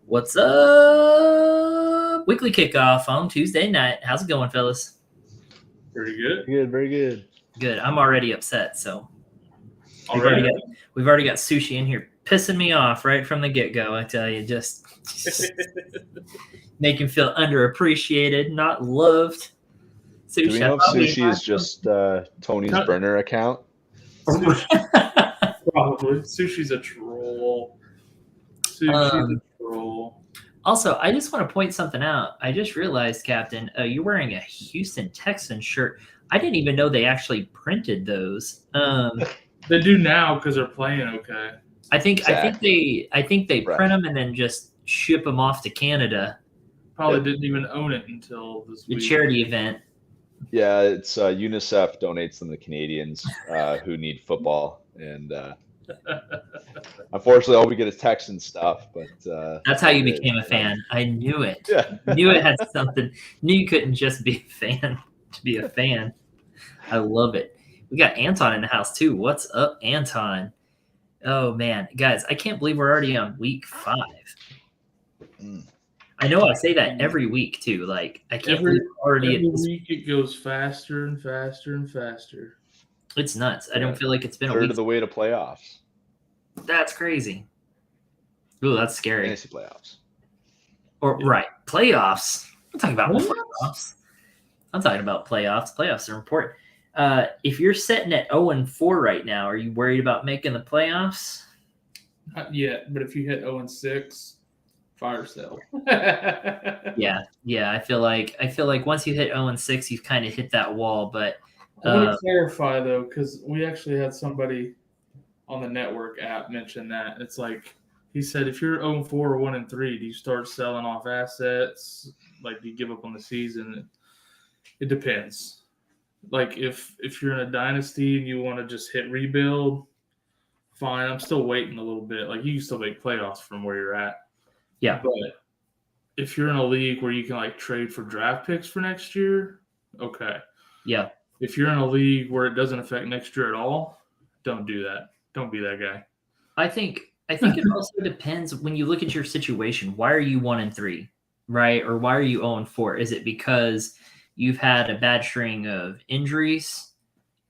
What's up? Weekly kickoff on Tuesday night. How's it going, fellas? Pretty good. Good, very good. Good. I'm already upset, so we've Already? already got sushi in here pissing me off right from the get-go. I tell you, just make him feel underappreciated, not loved. Do we know if sushi is just Tony's burner account? Probably. Sushi's a troll. Sushi's a troll. Also, I just want to point something out. I just realized, Captain, you're wearing a Houston Texans shirt. I didn't even know they actually printed those. They do now because they're playing okay. I think they Right. print them and then just ship them off to Canada. Probably didn't even own it until this The week. charity event. Yeah, it's UNICEF donates them to Canadians who need football, and unfortunately, all we get is Texan stuff. But That's how you became a fan. I knew it. Yeah. Knew it had something. Knew you couldn't just be a fan to be a fan. I love it. We got Anton in the house too. What's up, Anton? Oh man, guys, I can't believe we're already on week 5. I know I say that every week too. Like I can't believe we're already Every at this. week it goes faster and faster and faster. It's nuts. I don't feel like it's been a third week. of the way to playoffs, That's crazy. Ooh, that's scary. fantasy playoffs. Right, playoffs. I'm talking about playoffs. I'm talking about playoffs. Playoffs are important. If you're sitting at 0-4 right now, are you worried about making the playoffs? Not yet, but if you hit 0-6, fire sale. Yeah. I feel like once you hit 0-6, you've kind of hit that wall. But I want to clarify though, because we actually had somebody on the network app mention that. It's like he said, if you're 0-4 or 1-3, do you start selling off assets? Like, do you give up on the season? It depends. Like, if you're in a dynasty and you want to just hit rebuild, fine. I'm still waiting a little bit. Like, you can still make playoffs from where you're at. Yeah. But if you're in a league where you can like trade for draft picks for next year, okay. yeah, If you're in a league where it doesn't affect next year at all, don't do that. Don't be that guy. I think it also depends when you look at your situation. Why are you 1-3, right? Or why are you 0-4? Is it because you've had a bad string of injuries?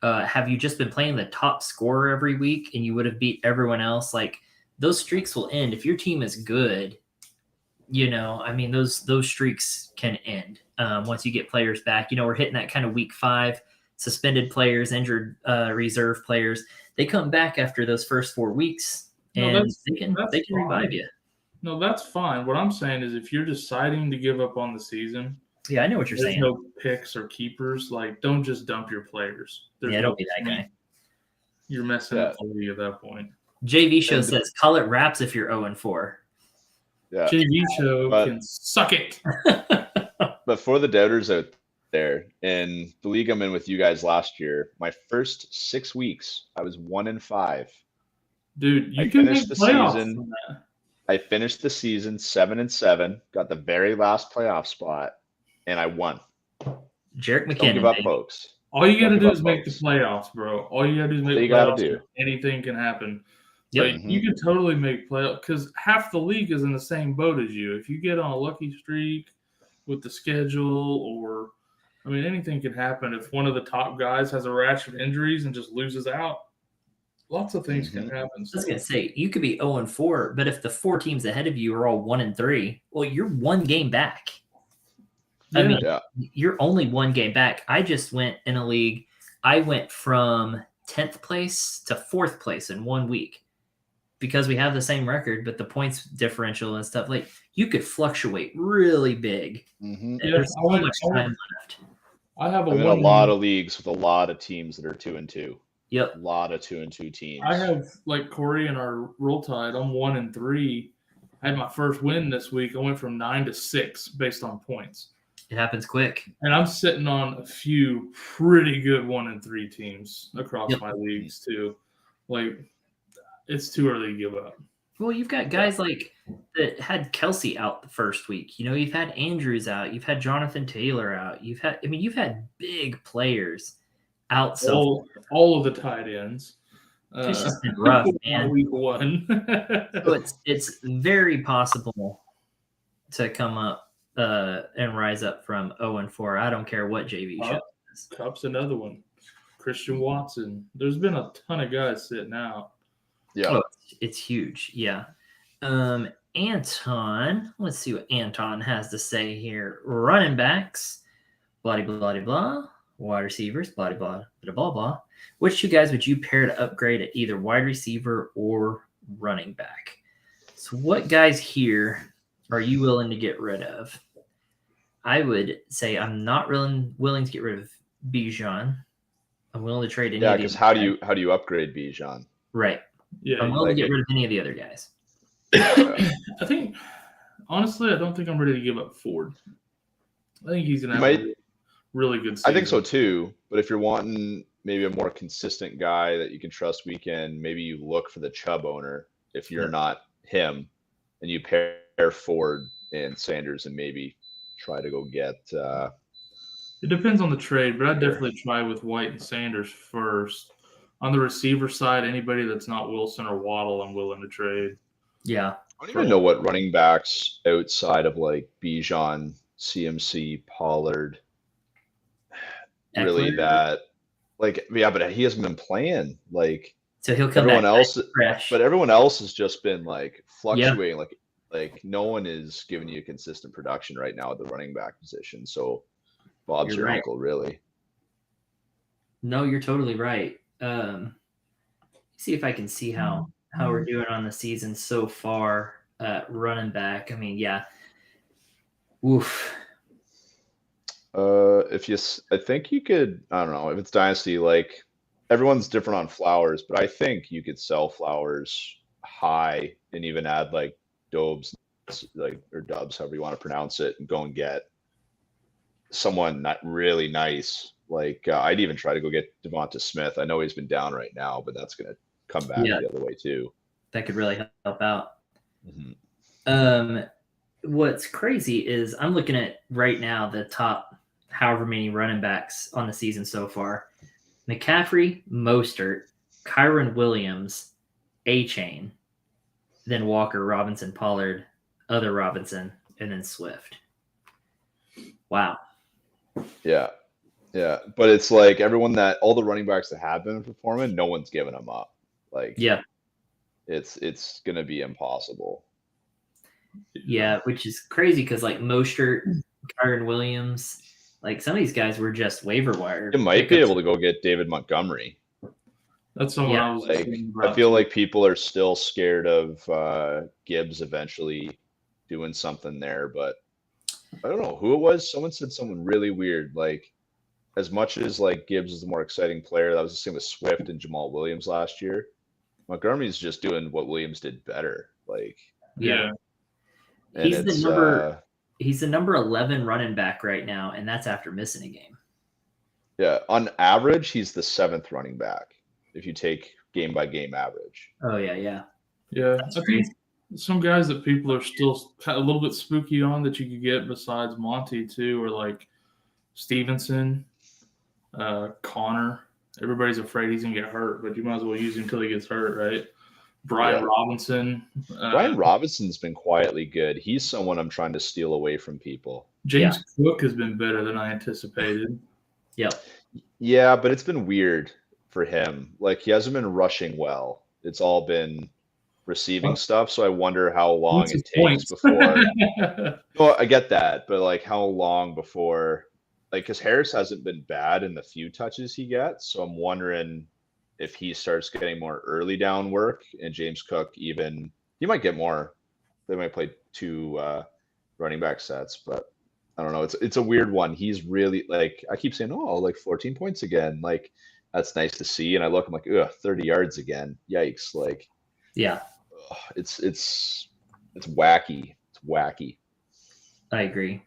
Have you just been playing the top scorer every week and you would have beat everyone else? Like those streaks will end if your team is good. You know, I mean, those streaks can end once you get players back. You know, we're hitting that kind of week 5, suspended players, injured reserve players. They come back after those first 4 weeks, and they can revive you. No, that's fine. What I'm saying is if you're deciding to give up on the season, yeah, I know what you're saying. No picks or keepers. Like, don't just dump your players. Don't be that guy. You're messing up the league at that point. JV Show says, call it wraps if you're 0-4. Yeah, JV Show can suck it. But for the doubters out there, in the league I'm in with you guys last year, my first 6 weeks, I was 1-5. Dude, you I can finished make the playoffs season. from that. I finished the season 7-7, got the very last playoff spot, and I won. Jarek McKinnon. Don't give up, folks. All you got to Don't do give is up, make the folks. playoffs, bro. All you got to do is make All you gotta playoffs. do. Anything can happen. Yep. Like, you can totally make playoffs because half the league is in the same boat as you. If you get on a lucky streak with the schedule, or I mean, anything can happen. If one of the top guys has a rash of injuries and just loses out, lots of things can happen. I was gonna say you could be 0-4, but if the 4 teams ahead of you are all 1-3, well, you're 1 game back. I mean, you're only 1 game back. I just went in a league. I went from 10th place to 4th place in 1 week because we have the same record, but the points differential and stuff, like you could fluctuate really big. And there's so much time left. I'm in a lot of leagues with a lot of teams that are 2-2. Yep. A lot of 2-2 teams. I have, like Corey in our Roll Tide, I'm 1-3. I had my first win this week. I went from 9-6 based on points. It happens quick. And I'm sitting on a few pretty good 1-3 teams across my leagues too. Like, it's too early to give up. Well, you've got guys like that had Kelsey out the first week. You know, you've had Andrews out. You've had Jonathan Taylor out. You've had big players out. So all of the tight ends. It's just been rough, man. Week 1. So it's very possible to come up and rise up from 0-4. I don't care what JV show. Cup's another one. Christian Watson. There's been a ton of guys sitting out. Yeah. Oh, it's huge. Yeah. Anton, let's see what Anton has to say here. Running backs, blah, blah, blah, blah. Wide receivers, blah, blah, blah, blah, blah. Which two guys would you pair to upgrade at either wide receiver or running back? So what guys here are you willing to get rid of? I would say I'm not willing to get rid of Bijan. I'm willing to trade any. Yeah, because how do you upgrade Bijan? Right. Yeah, I'm willing to get rid of any of the other guys. I think, honestly, I don't think I'm ready to give up Ford. I think he's going to have a really good season. I think so too. But if you're wanting maybe a more consistent guy that you can trust weekend, maybe you look for the Chubb owner if you're not him, and you pair Ford and Sanders and maybe try to go get. It depends on the trade, but I'd definitely try with White and Sanders first. On the receiver side, anybody that's not Wilson or Waddle, I'm willing to trade. Yeah. I don't even know what running backs outside of like Bijan, CMC, Pollard, really that like, yeah, but he hasn't been playing like. So he'll come everyone back else, fresh. But everyone else has just been like fluctuating. Yeah. Like no one is giving you consistent production right now at the running back position. So Bob's your uncle, really. No, you're totally right. See if I can see how we're doing on the season so far running back. I mean, yeah. Oof. I think you could, I don't know if it's dynasty, like everyone's different on Flowers, but I think you could sell Flowers high and even add like Dobbs, like, or Dubs, however you want to pronounce it, and go and get someone not really nice. Like I'd even try to go get Devonta Smith. I know he's been down right now, but that's going to come back the other way too. That could really help out. Mm-hmm. What's crazy is I'm looking at right now the top however many running backs on the season so far. McCaffrey, Mostert, Kyron Williams, A-Chain, then Walker, Robinson, Pollard, other Robinson, and then Swift. Wow. Yeah. Yeah. But it's like everyone all the running backs that have been performing, no one's giving them up. Like, yeah, it's going to be impossible. Yeah, which is crazy because like Mostert, Kyron Williams, like some of these guys were just waiver wire. You might be able to go get David Montgomery. That's someone I was like. I feel like people are still scared of Gibbs eventually doing something there, but I don't know who it was. Someone said someone really weird. Like, as much as like Gibbs is the more exciting player, that was the same with Swift and Jamal Williams last year. Montgomery's just doing what Williams did better. Like, yeah. He's the number 11 running back right now, and that's after missing a game. Yeah, on average, he's the 7th running back if you take game by game average. Oh yeah. That's I think some guys that people are still a little bit spooky on that you could get besides Monty too, or like Stevenson, Connor. Everybody's afraid he's gonna get hurt, but you might as well use him until he gets hurt, right? Brian Robinson. Brian Robinson's been quietly good. He's someone I'm trying to steal away from people. James Cook has been better than I anticipated. Yep. Yeah, but it's been weird for him. Like, he hasn't been rushing well. It's all been receiving stuff. So I wonder how long it takes before. Well, I get that, but like how long before, like, because Harris hasn't been bad in the few touches he gets. So I'm wondering if he starts getting more early down work, and James Cook he might get more. They might play 2 running back sets, but I don't know. It's a weird one. He's really, like, I keep saying, oh, like 14 points again. Like, that's nice to see. And I look, I'm like, 30 yards again. Yikes. Like, yeah, it's wacky. It's wacky. I agree.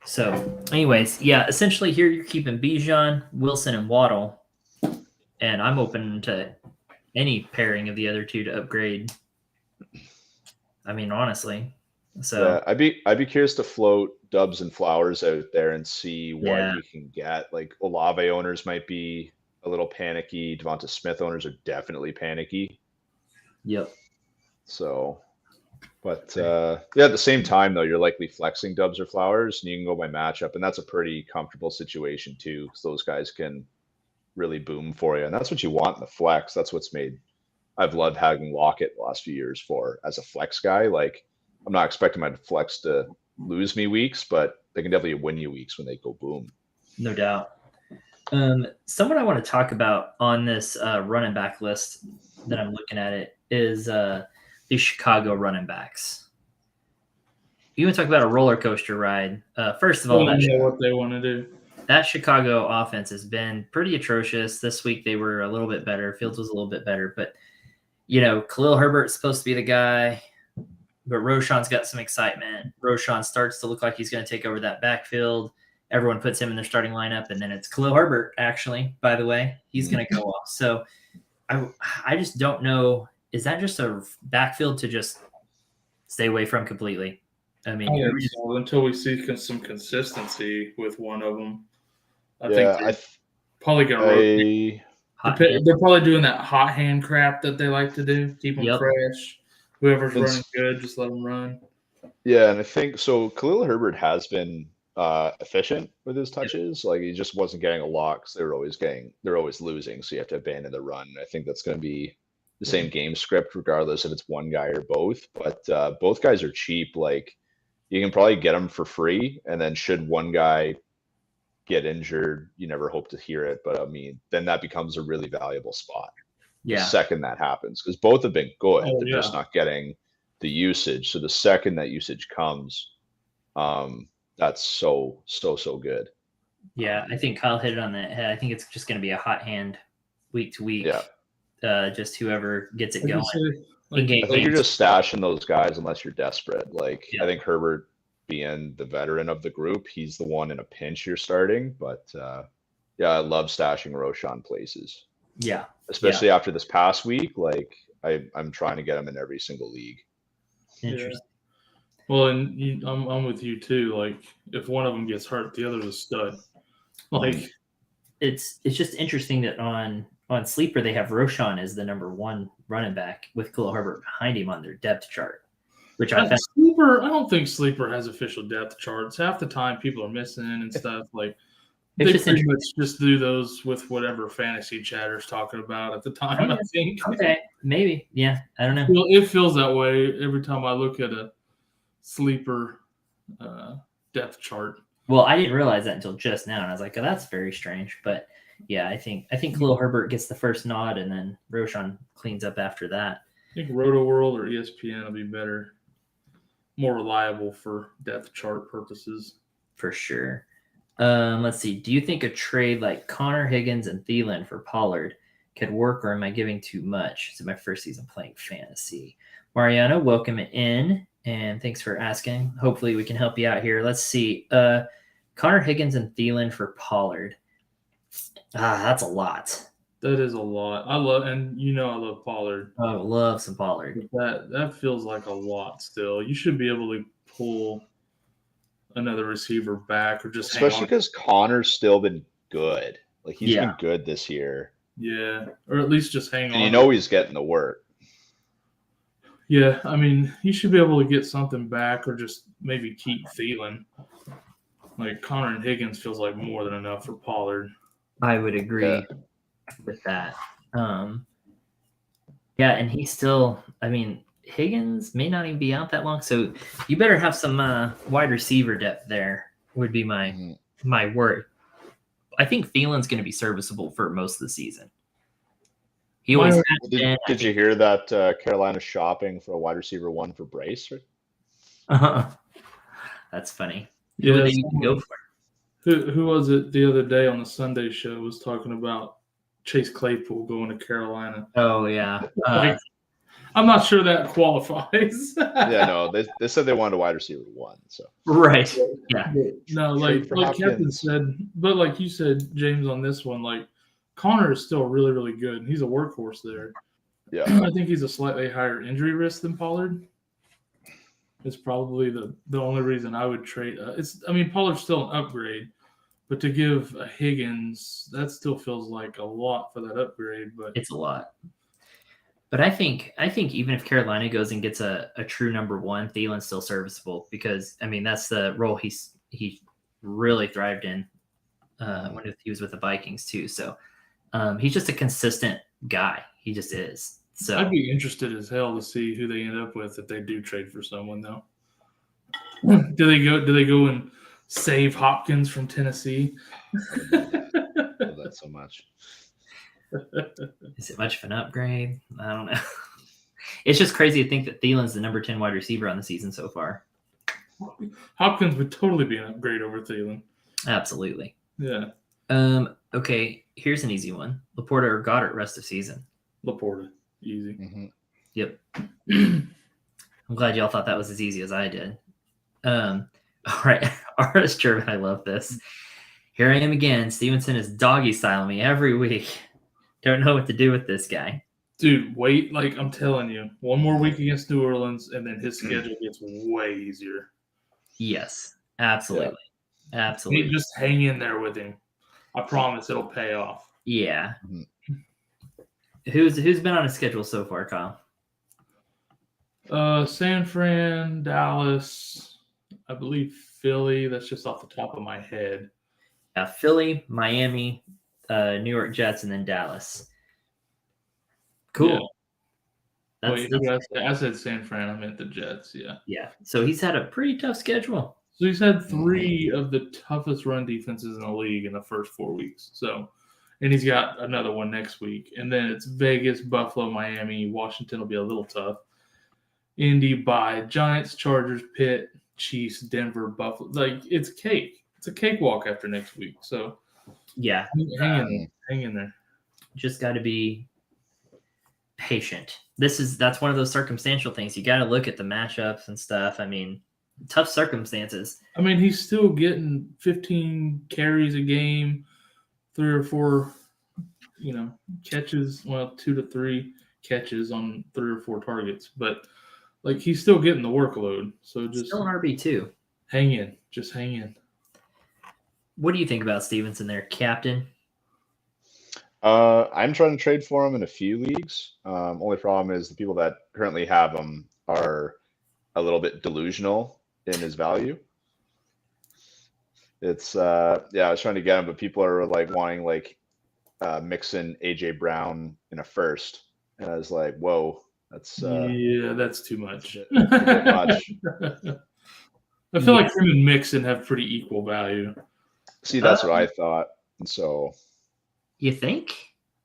So anyways, yeah, essentially here you're keeping Bijan, Wilson, and Waddle. And I'm open to any pairing of the other two to upgrade. I mean, honestly. So yeah, I'd be curious to float Dubs and Flowers out there and see what we can get. Like, Olave owners might be a little panicky. Devonta Smith owners are definitely panicky. Yep. So But yeah, at the same time, though, you're likely flexing Dubs or Flowers, and you can go by matchup, and that's a pretty comfortable situation too, because those guys can really boom for you, and that's what you want in the flex. That's what's made I've loved having Lockett the last few years for as a flex guy. Like, I'm not expecting my flex to lose me weeks, but they can definitely win you weeks when they go boom. No doubt. Someone I want to talk about on this running back list that I'm looking at it is the Chicago running backs. You want to talk about a roller coaster ride? First of all, I don't know what they want to do. That Chicago offense has been pretty atrocious. This week they were a little bit better. Fields was a little bit better, but Khalil Herbert's supposed to be the guy, but Roschon's got some excitement. Roschon starts to look like he's going to take over that backfield. Everyone puts him in their starting lineup, and then it's Khalil Herbert, actually, by the way. He's going to go off. So I just don't know. Is that just a backfield to just stay away from completely? I mean, until we see some consistency with one of them, I think they're probably going to rotate. They're probably doing that hot hand crap that they like to do. Keep them fresh. Whoever's running good, just let them run. Yeah, and I think so. Khalil Herbert has been efficient with his touches. Like, he just wasn't getting a lot because they're always losing. So you have to abandon the run. I think that's going to be the same game script, regardless if it's one guy or both. But both guys are cheap. Like, you can probably get them for free, and then should one guy get injured, you never hope to hear it, but I mean, then that becomes a really valuable spot. The second that happens, because both have been good, they're just not getting the usage. So the second that usage comes, that's so good. Yeah, I think Kyle hit it on the head. I think it's just going to be a hot hand week to week. Just whoever gets it going. I think you're just stashing those guys unless you're desperate. Like, I think Herbert, being the veteran of the group, he's the one in a pinch you're starting. But I love stashing Roschon places. Yeah, especially after this past week. Like, I'm trying to get him in every single league. Interesting. Well, and I'm with you too. Like, if one of them gets hurt, the other's a stud. Like, it's just interesting that on Sleeper they have Roschon as the number one running back with Khalil Herbert behind him on their depth chart. Which I don't think Sleeper has official depth charts. Half the time people are missing and stuff. Like, they pretty much just do those with whatever fantasy chatter's talking about at the time, I think. Okay, maybe. Yeah, I don't know. It feels that way every time I look at a Sleeper depth chart. Well, I didn't realize that until just now, and I was like, oh, that's very strange. But yeah, I think Khalil Herbert gets the first nod, and then Roschon cleans up after that. I think Roto World or ESPN will be better. More reliable for depth chart purposes. For sure. Let's see. Do you think a trade like Connor Higgins and Thielen for Pollard could work, or am I giving too much? It's my first season playing fantasy. Mariano, welcome in, and thanks for asking. Hopefully we can help you out here. Let's see. Connor Higgins and Thielen for Pollard. That's a lot. That is a lot. I love Pollard. I love some Pollard. That feels like a lot still. You should be able to pull another receiver back, or just especially because Connor's still been good. Like, he's been good this year. Yeah, or at least just hang on. He's getting the work. Yeah, I mean, you should be able to get something back, or just maybe keep Thielen. Like, Connor and Higgins feels like more than enough for Pollard. I would agree with that. And he's still, I mean, Higgins may not even be out that long, so you better have some wide receiver depth there, would be my word. I think Thielen's going to be serviceable for most of the season. He always did you hear that Carolina's shopping for a wide receiver one for Brace? That's funny. Yeah, who they even go for? Who was it the other day on the Sunday show was talking about Chase Claypool going to Carolina? Oh, yeah. I'm not sure that qualifies. They said they wanted a wide receiver one. So right, yeah. No, like Captain said, but like you said, James, on this one, like, Connor is still really, really good, and he's a workhorse there. Yeah, I think he's a slightly higher injury risk than Pollard. It's probably the only reason I would trade. Pollard's still an upgrade, but to give a Higgins, that still feels like a lot for that upgrade. But it's a lot. But I think even if Carolina goes and gets a true number one, Thielen's still serviceable because I mean that's the role he really thrived in when he was with the Vikings too. So he's just a consistent guy. He just is. So I'd be interested as hell to see who they end up with if they do trade for someone though. Do they go and save Hopkins from Tennessee? I love that so much. Is it much of an upgrade? I don't know. It's just crazy to think that Thielen's the number 10 wide receiver on the season so far. Hopkins would totally be an upgrade over Thielen. Absolutely. Yeah. Okay, here's an easy one. Laporta or Goddard rest of season. Laporta. Easy. Mm-hmm. Yep. I'm glad y'all thought that was as easy as I did. All right. Artist German, I love this. Here I am again. Stevenson is doggy styling me every week. Don't know what to do with this guy. Dude, wait, like I'm telling you, one more week against New Orleans, and then his schedule gets way easier. Yes, absolutely. Yeah. Absolutely. You just hang in there with him. I promise it'll pay off. Yeah. Mm-hmm. Who's been on his schedule so far, Kyle? San Fran, Dallas, I believe Philly. That's just off the top of my head. Yeah, Philly, Miami, New York Jets, and then Dallas. Cool. Yeah. I said San Fran. I meant the Jets. Yeah. Yeah. So he's had a pretty tough schedule. So he's had 3 of the toughest run defenses in the league in the first 4 weeks. So, and he's got another one next week. And then it's Vegas, Buffalo, Miami. Washington will be a little tough. Indy, bye. Giants, Chargers, Pitt, Chiefs, Denver, Buffalo. Like, it's cake. It's a cakewalk after next week. So, yeah. Hang in there. Just got to be patient. That's one of those circumstantial things. You got to look at the matchups and stuff. I mean, tough circumstances. I mean, he's still getting 15 carries a game, 3 or 4, catches. Well, 2 to 3 catches on 3 or 4 targets, but like he's still getting the workload. So just still an RB2. Hang in. Just hang in. What do you think about Stevenson there, Captain? I'm trying to trade for him in a few leagues. Only problem is the people that currently have him are a little bit delusional in his value. It's I was trying to get him, but people are like wanting like Mixon, AJ Brown in a first, and I was like, whoa, that's that's too much. That's a bit much. I feel like him and Mixon have pretty equal value. See, that's what I thought, and so. You think?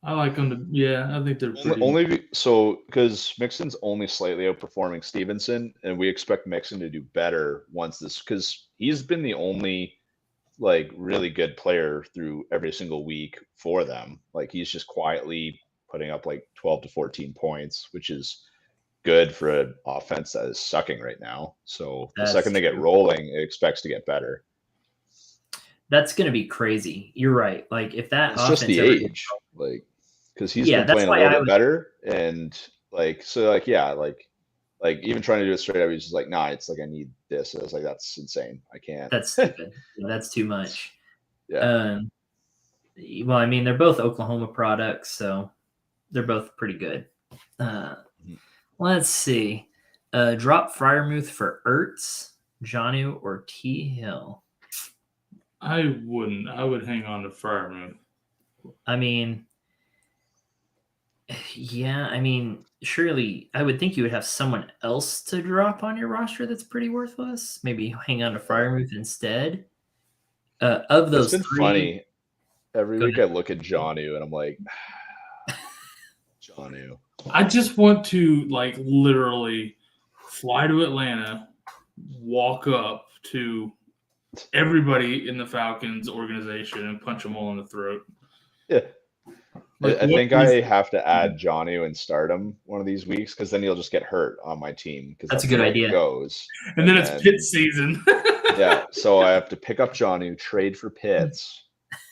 I like them to. Yeah, I think they're pretty. Only because Mixon's only slightly outperforming Stevenson, and we expect Mixon to do better once this, because he's been the only like really good player through every single week for them. Like he's just quietly putting up like 12 to 14 points, which is good for an offense that is sucking right now. So the second they get rolling, it expects to get better. That's going to be crazy. You're right. Like if that it's just the age, like because he's been playing a little bit better, and like so, like like even trying to do it straight up, he's just like, nah, it's like I need this. I was like, that's insane. I can't. That's stupid. That's too much. Yeah. Well, I mean, they're both Oklahoma products, so they're both pretty good. Let's see. Drop Freiermuth for Ertz, Jonnu, or T. Hill. I wouldn't. I would hang on to Freiermuth. I mean, yeah. I mean, surely I would think you would have someone else to drop on your roster that's pretty worthless. Maybe hang on to Freiermuth instead. Of those, it's been funny. Every week I look at Jonnu and I'm like, Jonnu. I just want to like literally fly to Atlanta, walk up to everybody in the Falcons organization and punch them all in the throat. Yeah. Like, I think I have to add Jonnu and start him one of these weeks, because then he'll just get hurt on my team. Because that's a good idea. Goes. And then it's Pitt season. Yeah. So I have to pick up Jonnu, trade for Pitts,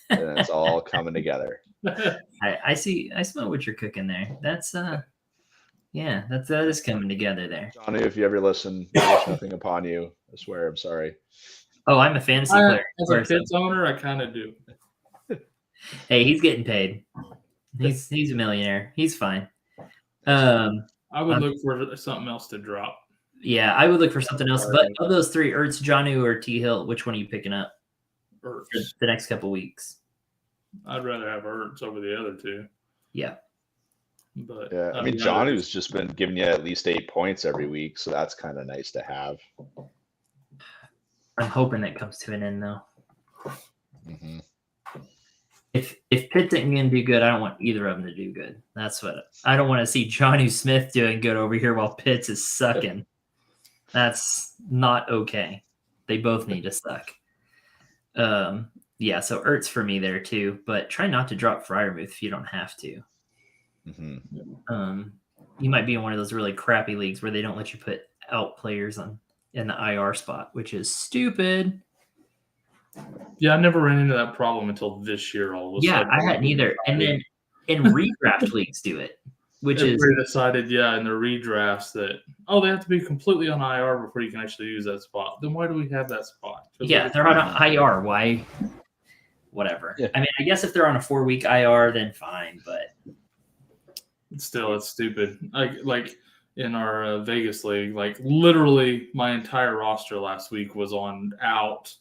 and it's all coming together. I see. I smell what you're cooking there. That's that is coming together there. Jonnu, if you ever listen, I wish nothing upon you. I swear, I'm sorry. Oh, I'm a fantasy player. As a Pitts owner, I kind of do. Hey, he's getting paid. He's a millionaire. He's fine. I would look for something else to drop. Yeah, I would look for something else. But of those three, Ertz, Jonnu, or T. Hill, which one are you picking up for Ertz. the next couple weeks? I'd rather have Ertz over the other two. Yeah. But Yeah, I mean, Jonnu's just been giving you at least 8 points every week, so that's kind of nice to have. I'm hoping that comes to an end, though. Mm-hmm. If Pitts isn't going to do good, I don't want either of them to do good. That's what I don't want to see Jonnu Smith doing good over here while Pitts is sucking. That's not okay. They both need to suck. Yeah, so Ertz for me there too, but try not to drop Freiermuth if you don't have to. Mm-hmm. You might be in one of those really crappy leagues where they don't let you put out players in the IR spot, which is stupid. Yeah, I never ran into that problem until this year. All of a sudden. I hadn't either. And then in redraft leagues do it, which is decided, in the redrafts that they have to be completely on IR before you can actually use that spot. Then why do we have that spot? Yeah, they're on IR. Why? Whatever. Yeah. I mean, I guess if they're on a 4-week IR, then fine. But still, it's stupid. Like in our Vegas league, like literally my entire roster last week was on out.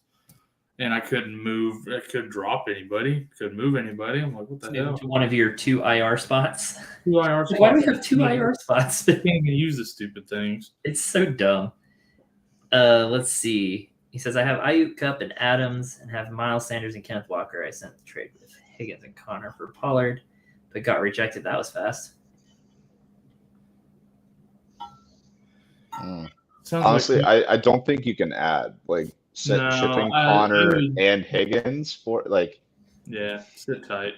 And I couldn't move. I couldn't drop anybody. Couldn't move anybody. I'm like, what the hell? To one of your 2 IR spots. 2 IR spots. Why do we have 2 IR spots? I can't even use the stupid things. It's so dumb. Let's see. He says, I have Ayuk, Kupp, and Adams, and have Miles Sanders and Kenneth Walker. I sent the trade with Higgins and Connor for Pollard, but got rejected. That was fast. Honestly, I don't think you can add shipping Connor and Higgins for sit tight.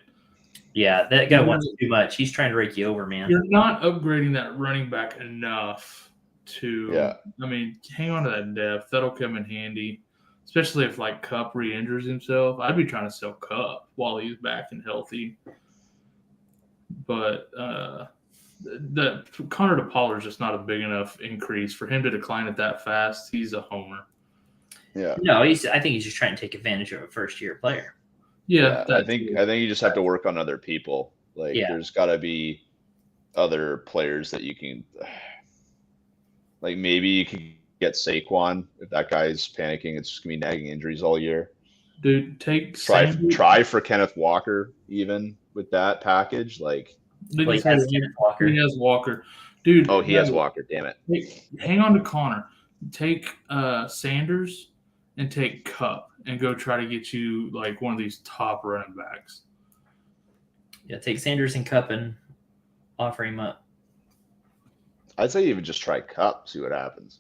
Yeah, that guy wants too much. He's trying to rake you over, man. You're not upgrading that running back enough to. I mean, hang on to that depth. That'll come in handy, especially if Kupp re-injures himself. I'd be trying to sell Kupp while he's back and healthy. But the Connor to Pollard is just not a big enough increase for him to decline it that fast. He's a homer. Yeah. No, I think he's just trying to take advantage of a first-year player. Yeah, I think you just have to work on other people. There's got to be other players that you can, maybe you can get Saquon if that guy's panicking. It's just gonna be nagging injuries all year. Dude, try for Kenneth Walker even with that package. He has Walker, dude. Oh, he has Walker. Damn it. Hang on to Connor. Take Sanders and take Kupp and go try to get you one of these top running backs. Yeah, take Sanders and Kupp and offer him up. I'd say even just try Kupp, see what happens.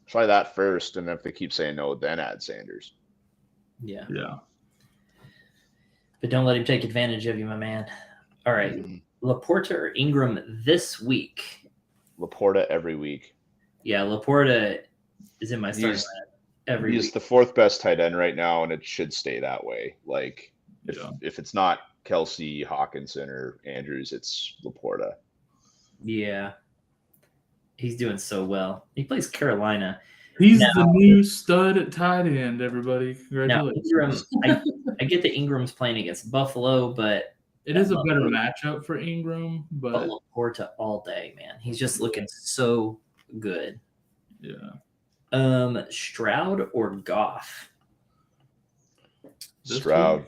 Try that first, and if they keep saying no, then add Sanders. Yeah. Yeah. But don't let him take advantage of you, my man. All right. Laporta or Ingram this week? Laporta every week. Yeah, Laporta is in my starting lineup every week. He's the 4th best tight end right now, and it should stay that way. If it's not Kelsey, Hawkinson, or Andrews, it's Laporta. Yeah. He's doing so well. He plays Carolina. He's the new stud at tight end, everybody. Congratulations. Now, I get that Ingram's playing against Buffalo, but it is a better matchup for Ingram. But Laporta all day, man. He's just looking so good. Yeah. Stroud or Goff? Stroud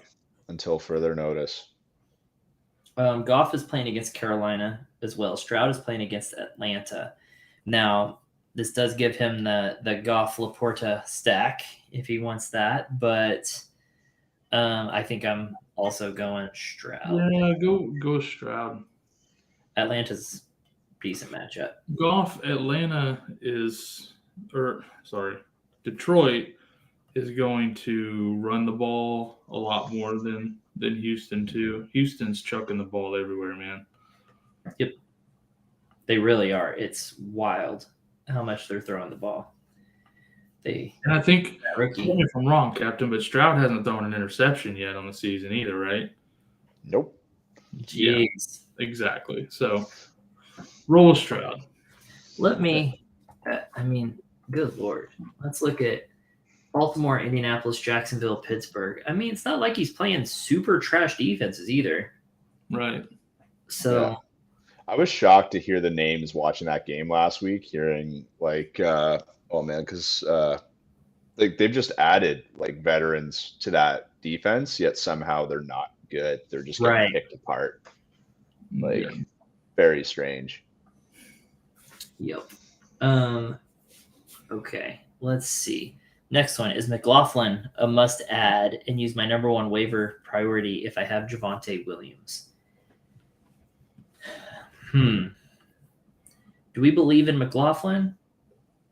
until further notice. Goff is playing against Carolina as well. Stroud is playing against Atlanta. Now, this does give him the Goff Laporta stack if he wants that, but I think I'm also going Stroud. Yeah, go Stroud. Atlanta's decent matchup. Goff, Detroit is going to run the ball a lot more than Houston too. Houston's chucking the ball everywhere, man. Yep. They really are. It's wild how much they're throwing the ball. And I think, correct me if I'm wrong, Captain, but Stroud hasn't thrown an interception yet on the season either, right? Nope. Jeez. Yeah, exactly. So, roll Stroud. Good Lord. Let's look at Baltimore, Indianapolis, Jacksonville, Pittsburgh. I mean, it's not like he's playing super trash defenses either. Right. So, I was shocked to hear the names watching that game last week, hearing like, oh man, because like they've just added like veterans to that defense, yet somehow they're not good. They're just getting Right. picked apart. Yeah. Like very strange. Yep. Okay, let's see. Next one is McLaughlin, a must add and use my number one waiver priority if I have Javonte Williams. Do we believe in McLaughlin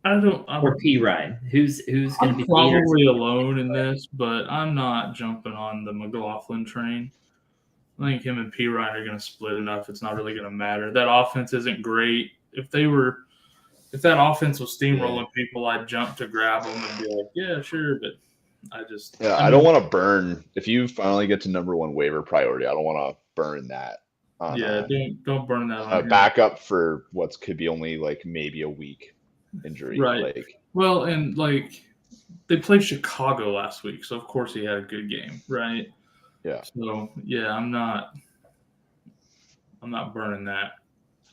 I don't. or P Ryan? Who's going to I'm be the leader? probably alone in this, but I'm not jumping on the McLaughlin train. I think him and P Ryan are going to split enough. It's not really going to matter. That offense isn't great. If that offense was steamrolling people, I'd jump to grab them and be like, yeah, sure. But I don't want to burn. If you finally get to number one waiver priority, I don't want to burn that. Don't burn that on backup for what could be only like maybe a week injury. Right. Like, well, and like they played Chicago last week, so of course he had a good game, right? Yeah. So yeah, I'm not burning that.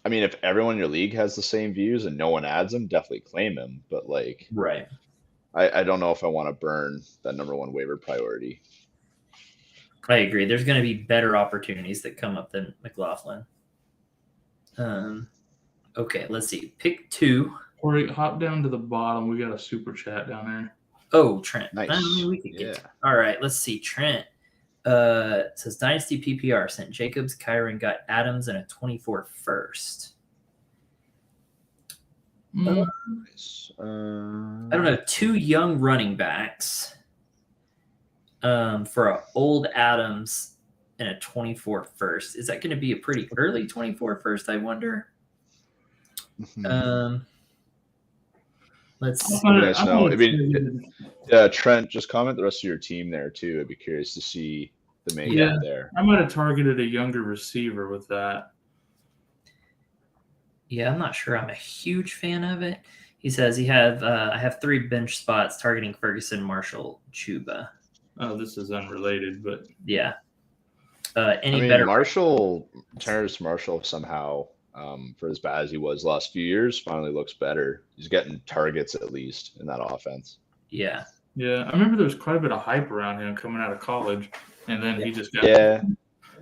I mean, if everyone in your league has the same views and no one adds him, definitely claim him. But like, Right. I don't know if I want to burn that number one waiver priority. I agree. There's going to be better opportunities that come up than McLaughlin. Okay, let's see. Pick 2. Corey, hop down to the bottom. We got a super chat down there. Oh, Trent. Nice. We could get all right, let's see. Trent says Dynasty PPR sent Jacobs, Kyron, got Adams, and a 24 first. Nice. I don't know. 2 young running backs for an old Adams and a 24 first. Is that going to be a pretty early 24 first, I wonder? Let's see. Trent, just comment the rest of your team there too. I'd be curious to see the makeup there. I might have targeted a younger receiver with that. Yeah, I'm not sure I'm a huge fan of it. He says I have 3 bench spots targeting Ferguson, Marshall, Chuba. Oh, this is unrelated, but yeah. Better? Terrace Marshall somehow, for as bad as he was last few years, finally looks better. He's getting targets at least in that offense. Yeah. Yeah, I remember there was quite a bit of hype around him coming out of college, and then he just got. Yeah.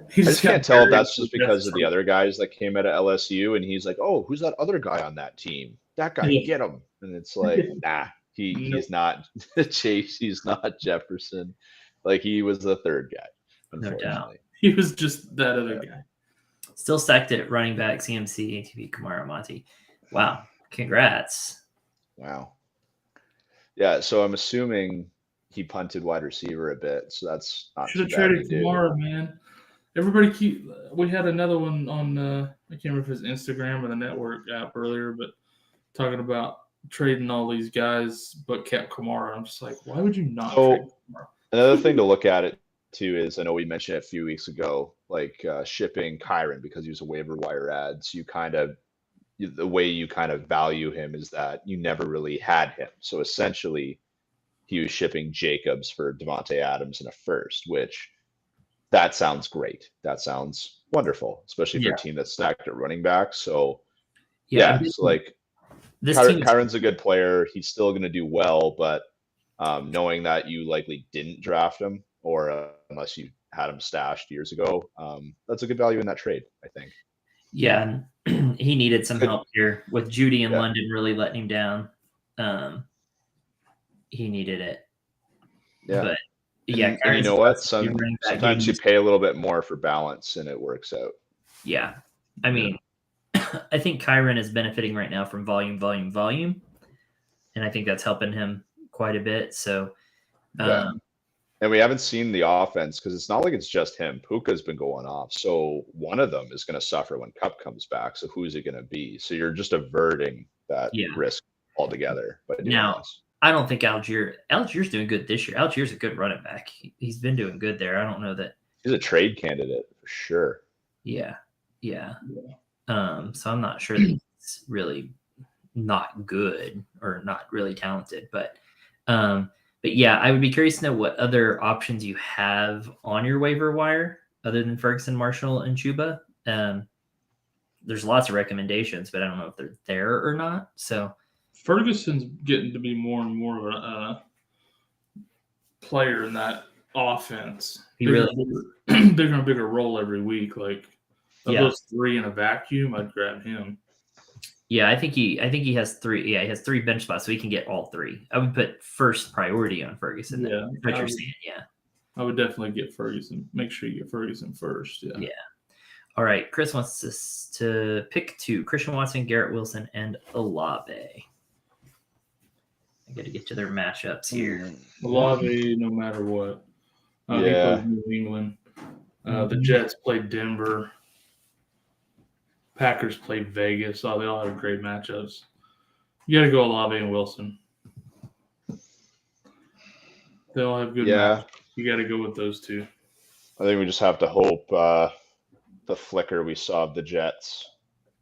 I just can't tell if that's just because of the other guys that came out of LSU, and he's like, oh, who's that other guy on that team? That guy, get him. And it's like, nah, he's not Chase. He's not Jefferson. Like, he was the third guy, unfortunately. No doubt. He was just that other guy. Still stacked at running back, CMC, ATV, Kamara, Monty. Wow. Congrats. Wow. Yeah, so I'm assuming he punted wide receiver a bit, so that's not should have traded Kamara, man. We had another one on I can't remember if it was Instagram or the network app earlier, but talking about trading all these guys but kept Kamara. I'm just like, why would you not trade Kamara? Another thing to look at it too is, I know we mentioned it a few weeks ago, like shipping Kyron because he was a waiver wire ad. So the way you kind of value him is that you never really had him. So essentially he was shipping Jacobs for Devontae Adams in a first, which that sounds great. That sounds wonderful, especially for a team that's stacked at running back. So so like Kyron's a good player. He's still going to do well, but knowing that you likely didn't draft him, or unless you had him stashed years ago, that's a good value in that trade, I think. Yeah, he needed some help here with Judy and London really letting him down. He needed it. Yeah. But and you know what? Sometimes you pay a little bit more for balance and it works out. Yeah. I mean, I think Kyron is benefiting right now from volume. And I think that's helping him quite a bit. So, and we haven't seen the offense because it's not like it's just him. Puka's been going off. So one of them is going to suffer when Cup comes back. So who's it going to be? So you're just averting that risk altogether. But now, I don't think Algier's doing good this year. Algier's a good running back. He's been doing good there. I don't know that he's a trade candidate for sure. Yeah. So I'm not sure that he's really not good or not really talented, but yeah, I would be curious to know what other options you have on your waiver wire other than Ferguson, Marshall, and Chuba. there's lots of recommendations, but I don't know if they're there or not. So Ferguson's getting to be more and more of a player in that offense. Bigger and bigger role every week. Like of those three in a vacuum, I'd grab him. Yeah, I think he has 3. Yeah, he has 3 bench spots, so he can get all 3. I would put first priority on Ferguson. Yeah, what you're saying. Yeah, I would definitely get Ferguson. Make sure you get Ferguson first. Yeah. Yeah. All right. Chris wants us to pick 2: Christian Watson, Garrett Wilson, and Olave. I got to get to their matchups here. Olave, no matter what. He plays New England. The Jets played Denver. Packers played Vegas. They all have great matchups. You got to go Olave and Wilson. They all have good matchups. You got to go with those 2. I think we just have to hope the flicker we saw of the Jets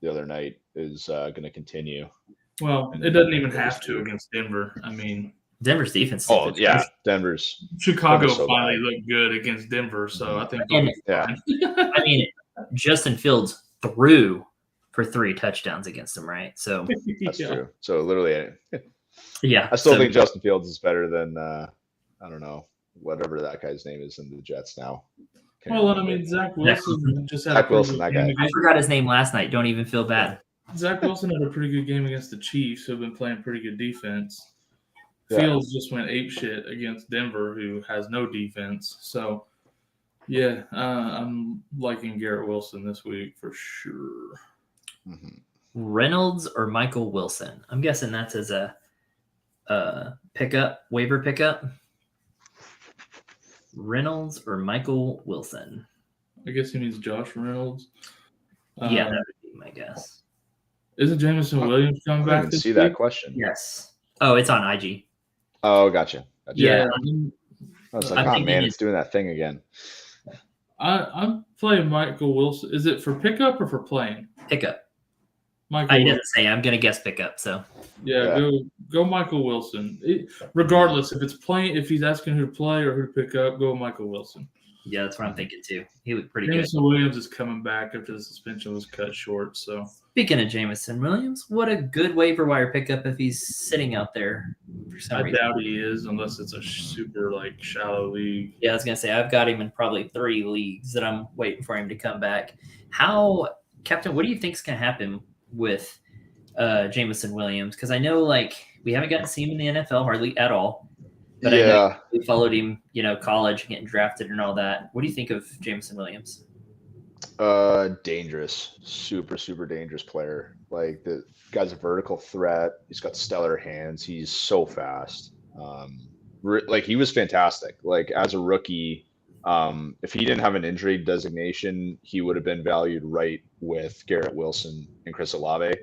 the other night is going to continue. Well, it doesn't even have to against Denver. I mean, Denver's defense. Denver's. Chicago finally looked good against Denver, so I think. I mean, Justin Fields threw for 3 touchdowns against them, right? So that's true. So literally, I still think Justin Fields is better than I don't know, whatever that guy's name is in the Jets now. Zach Wilson just had Zach Wilson, that guy. I forgot his name last night. Don't even feel bad. Zach Wilson had a pretty good game against the Chiefs, who have been playing pretty good defense. Fields just went apeshit against Denver, who has no defense. So, I'm liking Garrett Wilson this week for sure. Mm-hmm. Reynolds or Michael Wilson? I'm guessing that's as a waiver pickup. Reynolds or Michael Wilson? I guess he means Josh Reynolds. That would be my guess. Isn't Jameson Williams coming back? I didn't see that question. Yes. Oh, it's on IG. Oh, gotcha. Yeah. I was like, it's doing that thing again. I'm playing Michael Wilson. Is it for pickup or for playing? Pickup. Michael I didn't say. I'm going to guess pickup. So go Michael Wilson. Regardless if it's playing, if he's asking who to play or who to pick up, go Michael Wilson. Yeah, that's what I'm thinking too. He looked pretty Jameson Williams is coming back after the suspension was cut short. So speaking of Jameson Williams, what a good waiver wire pickup if he's sitting out there for some reason. I doubt he is unless it's a super shallow league. Yeah, I was gonna say I've got him in probably 3 leagues that I'm waiting for him to come back. Captain, what do you think is gonna happen with Jameson Williams? Because I know we haven't gotten to see him in the NFL hardly at all. But I know we followed him, college, getting drafted and all that. What do you think of Jameson Williams? Dangerous, super, super dangerous player. Like, the guy's a vertical threat. He's got stellar hands. He's so fast. He was fantastic. Like, as a rookie, if he didn't have an injury designation, he would have been valued right with Garrett Wilson and Chris Olave.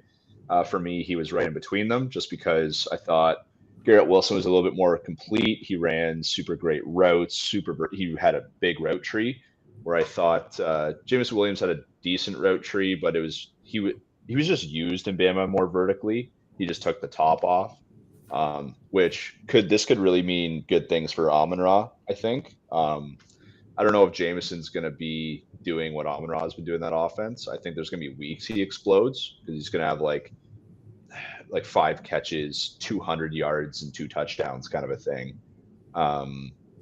For me, he was right in between them just because I thought Garrett Wilson was a little bit more complete. He ran super great routes. He had a big route tree, where I thought Jameson Williams had a decent route tree, but he was just used in Bama more vertically. He just took the top off, which could really mean good things for Amon-Ra, I think. I don't know if Jameson's going to be doing what Amon-Ra has been doing in that offense. I think there's going to be weeks he explodes because he's going to have like 5 catches, 200 yards, and 2 touchdowns kind of a thing.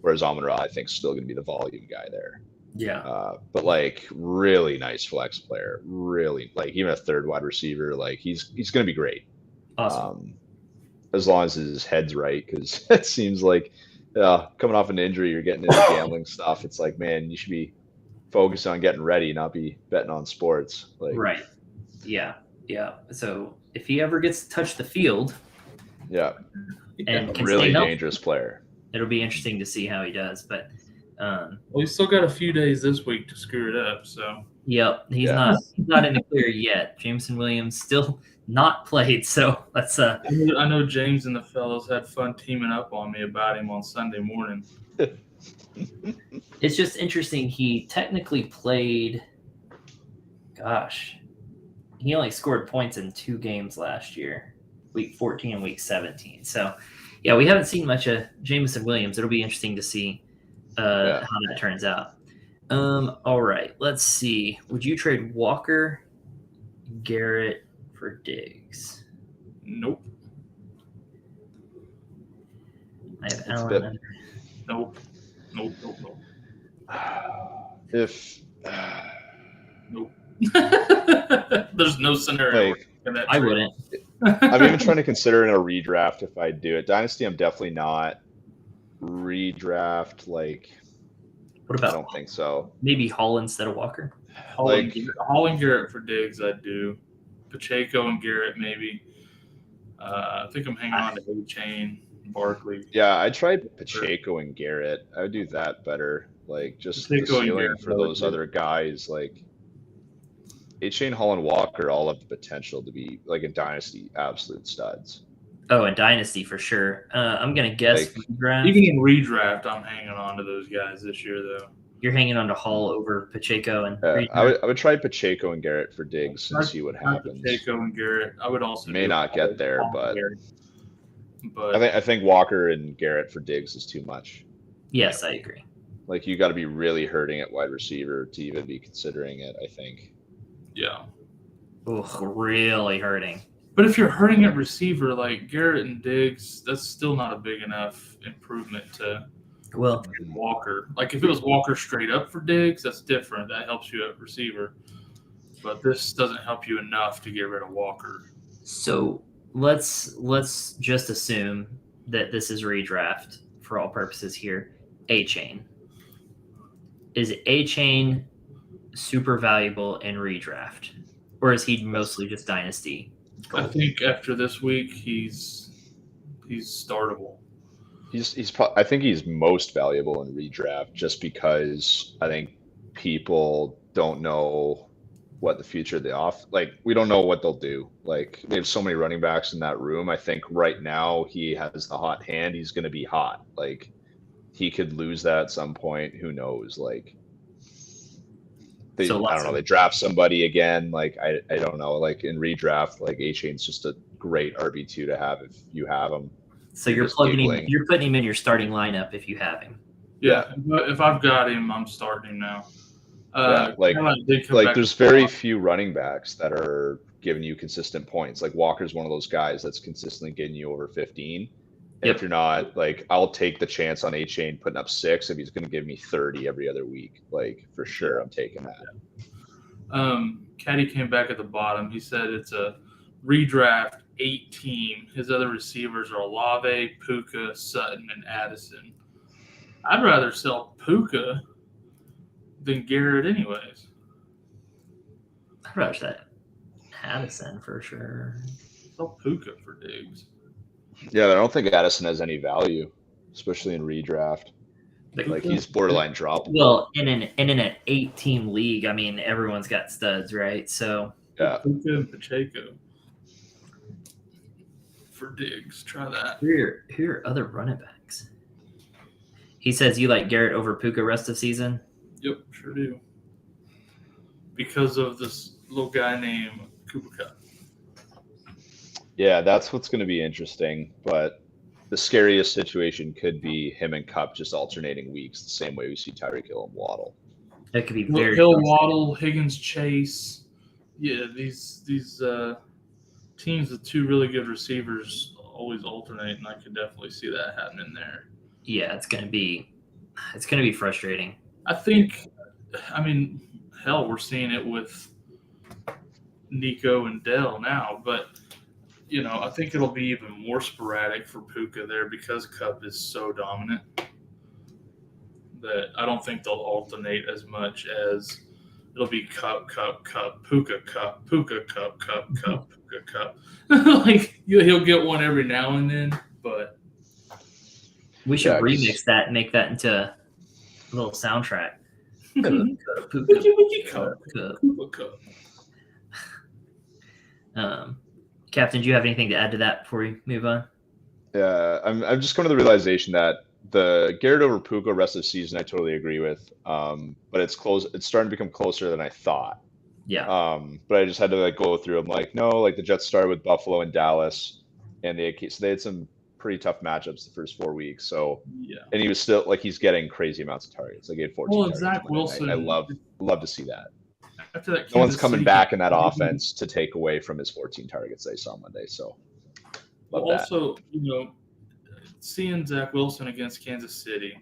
Whereas Amon-Ra, I think, is still going to be the volume guy there. Yeah. But really nice flex player. Really, even a third wide receiver. He's going to be great. Awesome. As long as his head's right, because it seems like coming off an injury, you're getting into gambling stuff. It's like, man, you should be focused on getting ready, not be betting on sports. Right. Yeah. Yeah. So if he ever gets to touch the field, and can really stay healthy, dangerous player. It'll be interesting to see how he does. But he's still got a few days this week to screw it up. So he's not in the clear yet. Jameson Williams still not played. So let's. I know James and the fellows had fun teaming up on me about him on Sunday morning. It's just interesting. He technically played. Gosh. He only scored points in 2 games last year, week 14 and week 17. So, we haven't seen much of Jameson Williams. It'll be interesting to see how that turns out. All right, let's see. Would you trade Walker, Garrett for Diggs. Nope. I have It's a Allen. bit- Nope. If Nope. There's no scenario like in that I trade. wouldn't. I'm even trying to consider in a redraft if I do it. Dynasty, I'm definitely not. Redraft, like What I about don't think so. maybe Hall instead of Walker? Hall Like and Garrett for Diggs, I'd do. Pacheco and Garrett, maybe. I think I'm hanging on to A-Chain, Barkley. yeah, I tried Pacheco and Garrett. I would do that better. Like just the Pacheco and ceiling Garrett, for I would those do. other guys, like A-Chain, Hall, and Walker all have the potential to be like in Dynasty absolute studs. Oh, and Dynasty for sure. I'm gonna guess Like, redraft. Even in redraft, I'm hanging on to those guys this year, though. You're hanging on to Hall over Pacheco and I would try Pacheco and Garrett for Diggs and see what happens. Pacheco and Garrett. I would also May do not get there, Hall and but Garrett. But I think Walker and Garrett for Diggs is too much. yes, I agree. Like you got to be really hurting at wide receiver to even be considering it. I think. yeah. Ugh, really hurting. But if you're hurting at receiver, like Garrett and Diggs, that's still not a big enough improvement to Well, Walker. Like if it was Walker straight up for Diggs, that's different. That helps you at receiver. But this doesn't help you enough to get rid of Walker. so let's just assume that this is redraft for all purposes here. A-Chain. Is A-Chain super valuable in redraft? Or is he mostly just Dynasty? I think after this week, he's startable. I think he's most valuable in redraft just because I think people don't know what the future of the we don't know what they'll do. Like they have so many running backs in that room. I think right now he has the hot hand. He's going to be hot. Like he could lose that at some point. Who knows? Like I don't know. They draft somebody again. Like I don't know. Like in redraft, like A-Chain's just a great RB2 to have if you have him. So you're plugging him. You're putting him in your starting lineup if you have him. Yeah, if I've got him, I'm starting him now. There's very few running backs that are giving you consistent points. Like Walker's one of those guys that's consistently getting you over 15. And if you're not, like, I'll take the chance on A-Chain putting up 6 if he's going to give me 30 every other week. Like for sure, I'm taking that. Caddy came back at the bottom. He said it's a redraft 8 team. His other receivers are Olave, Puka, Sutton, and Addison. I'd rather sell Puka than Garrett anyways. I'd rather that Addison for sure. Sell Puka for Diggs. Yeah, I don't think Addison has any value, especially in redraft. Like he's borderline droppable. Well, in an 8-team league, I mean everyone's got studs, right? So yeah, Puka and Pacheco for Diggs. Try that. Who are other running backs? He says you like Garrett over Puka rest of season. Yep, sure do. Because of this little guy named Cooper Kupp. Yeah, that's what's going to be interesting. But the scariest situation could be him and Kupp just alternating weeks, the same way we see Tyreek Hill and Waddle. That could be very Hill, Waddle, Higgins, Chase. Yeah, these teams with 2 really good receivers always alternate, and I could definitely see that happening there. Yeah, it's gonna be frustrating. I think, hell, we're seeing it with Nico and Dell now, but I think it'll be even more sporadic for Puka there because Kupp is so dominant that I don't think they'll alternate as much as it'll be Kupp, Puka, Kupp, Puka, Kupp, Puka, Kupp. Like he'll get one every now and then, but we should remix that and make that into a little soundtrack. Captain, do you have anything to add to that before we move on? Yeah, I'm just coming to the realization that the Garrett over Puka rest of the season, I totally agree with. But it's close. It's starting to become closer than I thought. Yeah. But I just had to go through. I'm like, no, like the Jets started with Buffalo and Dallas, and they had some pretty tough matchups the first 4 weeks. So yeah, and he was still he's getting crazy amounts of targets. Like he had 14 targets. Zach Wilson. I love to see that. after that, No one's Kansas coming City back game, in that offense to take away from his 14 targets they saw Monday. So, love that. Also, seeing Zach Wilson against Kansas City,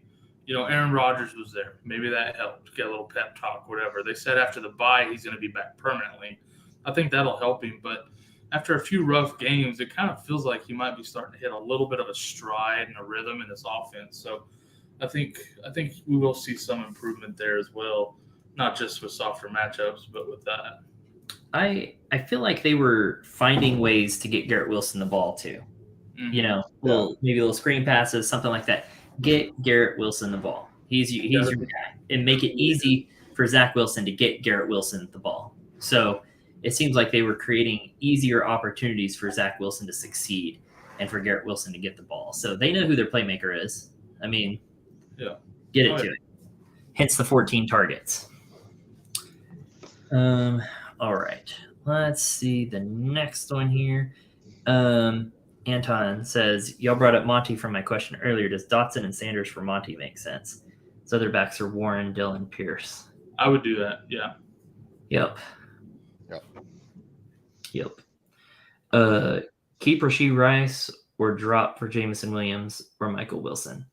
Aaron Rodgers was there. Maybe that helped get a little pep talk, whatever. They said after the bye he's going to be back permanently. I think that'll help him. But after a few rough games, it kind of feels like he might be starting to hit a little bit of a stride and a rhythm in his offense. So I think we will see some improvement there as well, not just with softer matchups, but with that. I feel like they were finding ways to get Garrett Wilson the ball too. Mm-hmm. Maybe little screen passes, something like that. Get Garrett Wilson the ball. He's your guy, and make it easy for Zach Wilson to get Garrett Wilson the ball. So it seems like they were creating easier opportunities for Zach Wilson to succeed and for Garrett Wilson to get the ball. So they know who their playmaker is. I mean, get it to it. Hence the 14 targets. All right. Let's see the next one here. Anton says, y'all brought up Monty from my question earlier. Does Dotson and Sanders for Monty make sense? So their backs are Warren, Dillon, Pierce. I would do that, yeah. Yep. Keep Rashee Rice or drop for Jameson Williams or Michael Wilson?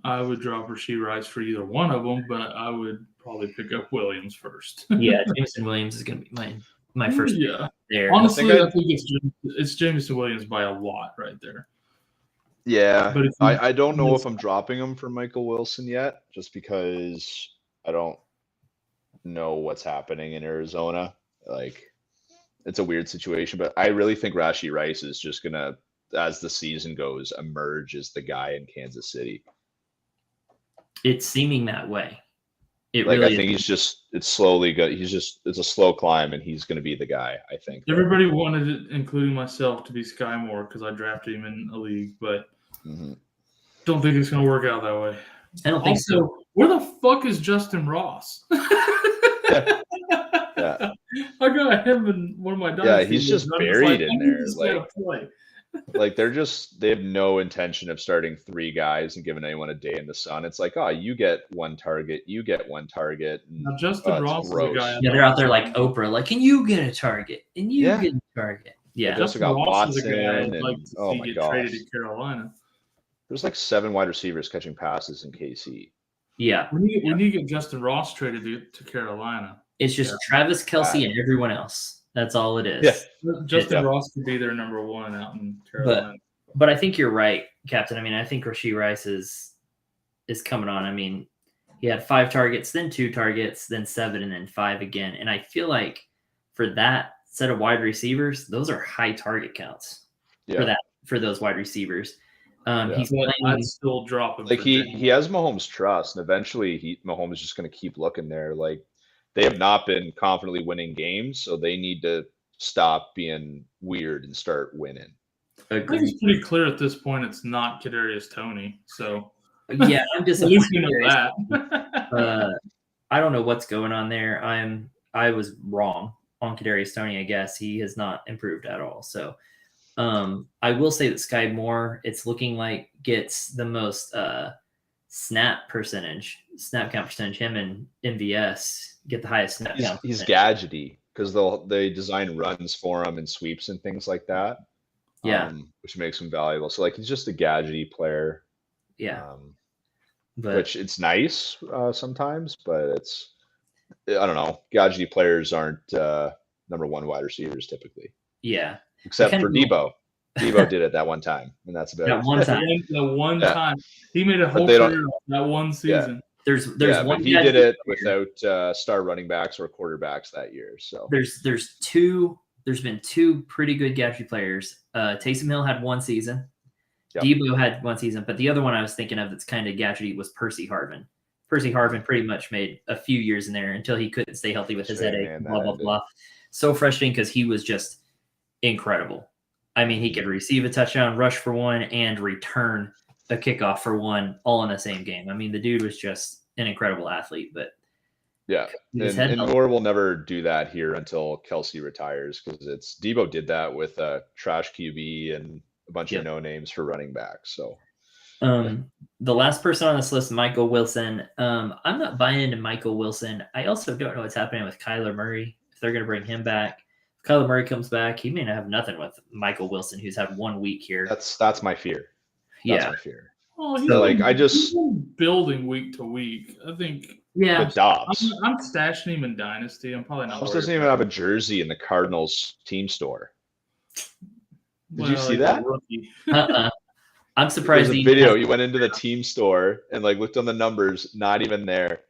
I would drop Rashee Rice for either one of them, but I would probably pick up Williams first. Yeah, Jameson Williams is going to be my first pick there. Honestly, I think it's Jameson Williams by a lot right there. Yeah, but I don't know if I'm dropping him for Michael Wilson yet, just because I don't know what's happening in Arizona. Like, it's a weird situation, but I really think Rashee Rice is just going to, as the season goes, emerge as the guy in Kansas City. It's seeming that way. I think it's slowly good. It's a slow climb, and he's going to be the guy, I think. Everybody wanted it, including myself, to be Sky Moore because I drafted him in a league, but don't think it's going to work out that way. I don't think so. Where the fuck is Justin Ross? Yeah. I got him in one of my dynasty. Yeah, he's just buried in there. Like they have no intention of starting three guys and giving anyone a day in the sun. It's like, you get one target, you get one target. Now Justin Ross is the guy. Yeah, they're out there like Oprah, like, can you get a target? And you get a target. Yeah. They also got Watson and oh my gosh. Traded to Carolina. There's like 7 wide receivers catching passes in KC. Yeah. When you get Justin Ross traded to Carolina, it's just Travis Kelce and everyone else. That's all it is. Yeah. Justin Ross could be their number one out in Carolina. But I think you're right, Captain. I mean, I think Rashee Rice is coming on. I mean, he had 5 targets, then 2 targets, then 7, and then 5 again. And I feel like for that set of wide receivers, those are high target counts for those wide receivers. He's I'd still drop him. Like he has Mahomes' trust, and eventually Mahomes is just going to keep looking there. Like, they have not been confidently winning games, so they need to stop being weird and start winning. I think it's pretty clear at this point it's not Kadarius Toney. So yeah, I'm just at least you know that. I don't know what's going on there. I was wrong on Kadarius Toney. I guess he has not improved at all. So I will say that Sky Moore, it's looking like gets the most snap count percentage. Him and MVS get the highest snap count. He's gadgety because they design runs for him and sweeps and things like that. Yeah, which makes him valuable. So like he's just a gadgety player. Yeah, which it's nice sometimes, but I don't know. Gadgety players aren't number 1 wide receivers typically. Yeah, except for Debo. Debo did it that one time, and that's about that one time. The one time he made a whole career that one season. Yeah. There's one. But he did it without star running backs or quarterbacks that year. So there's been 2 pretty good gadget players. Taysom Hill had 1 season. Yep. Debo had 1 season, but the other one I was thinking of that's kind of gadgety was Percy Harvin. Percy Harvin pretty much made a few years in there until he couldn't stay healthy with his headache. Blah blah blah. So frustrating because he was just incredible. I mean, he could receive a touchdown, rush for 1, and return a kickoff for 1 all in the same game. I mean, the dude was just an incredible athlete. But and Moore will never do that here until Kelce retires because Debo did that with a trash QB and a bunch of no names for running backs. So The last person on this list, Michael Wilson. I'm not buying into Michael Wilson. I also don't know what's happening with Kyler Murray. If they're going to bring him back, if Kyler Murray comes back, he may not have nothing with Michael Wilson, who's had 1 week here. That's my fear. That's Yeah. my fear. Oh, So, like, he's building week to week. I think. Yeah. But Dobbs. I'm stashing him in Dynasty. I'm probably not. Dobbs doesn't even have a jersey in the Cardinals team store. Did you see that? I'm surprised. There's a video. You went into the team store and like looked on the numbers, not even there.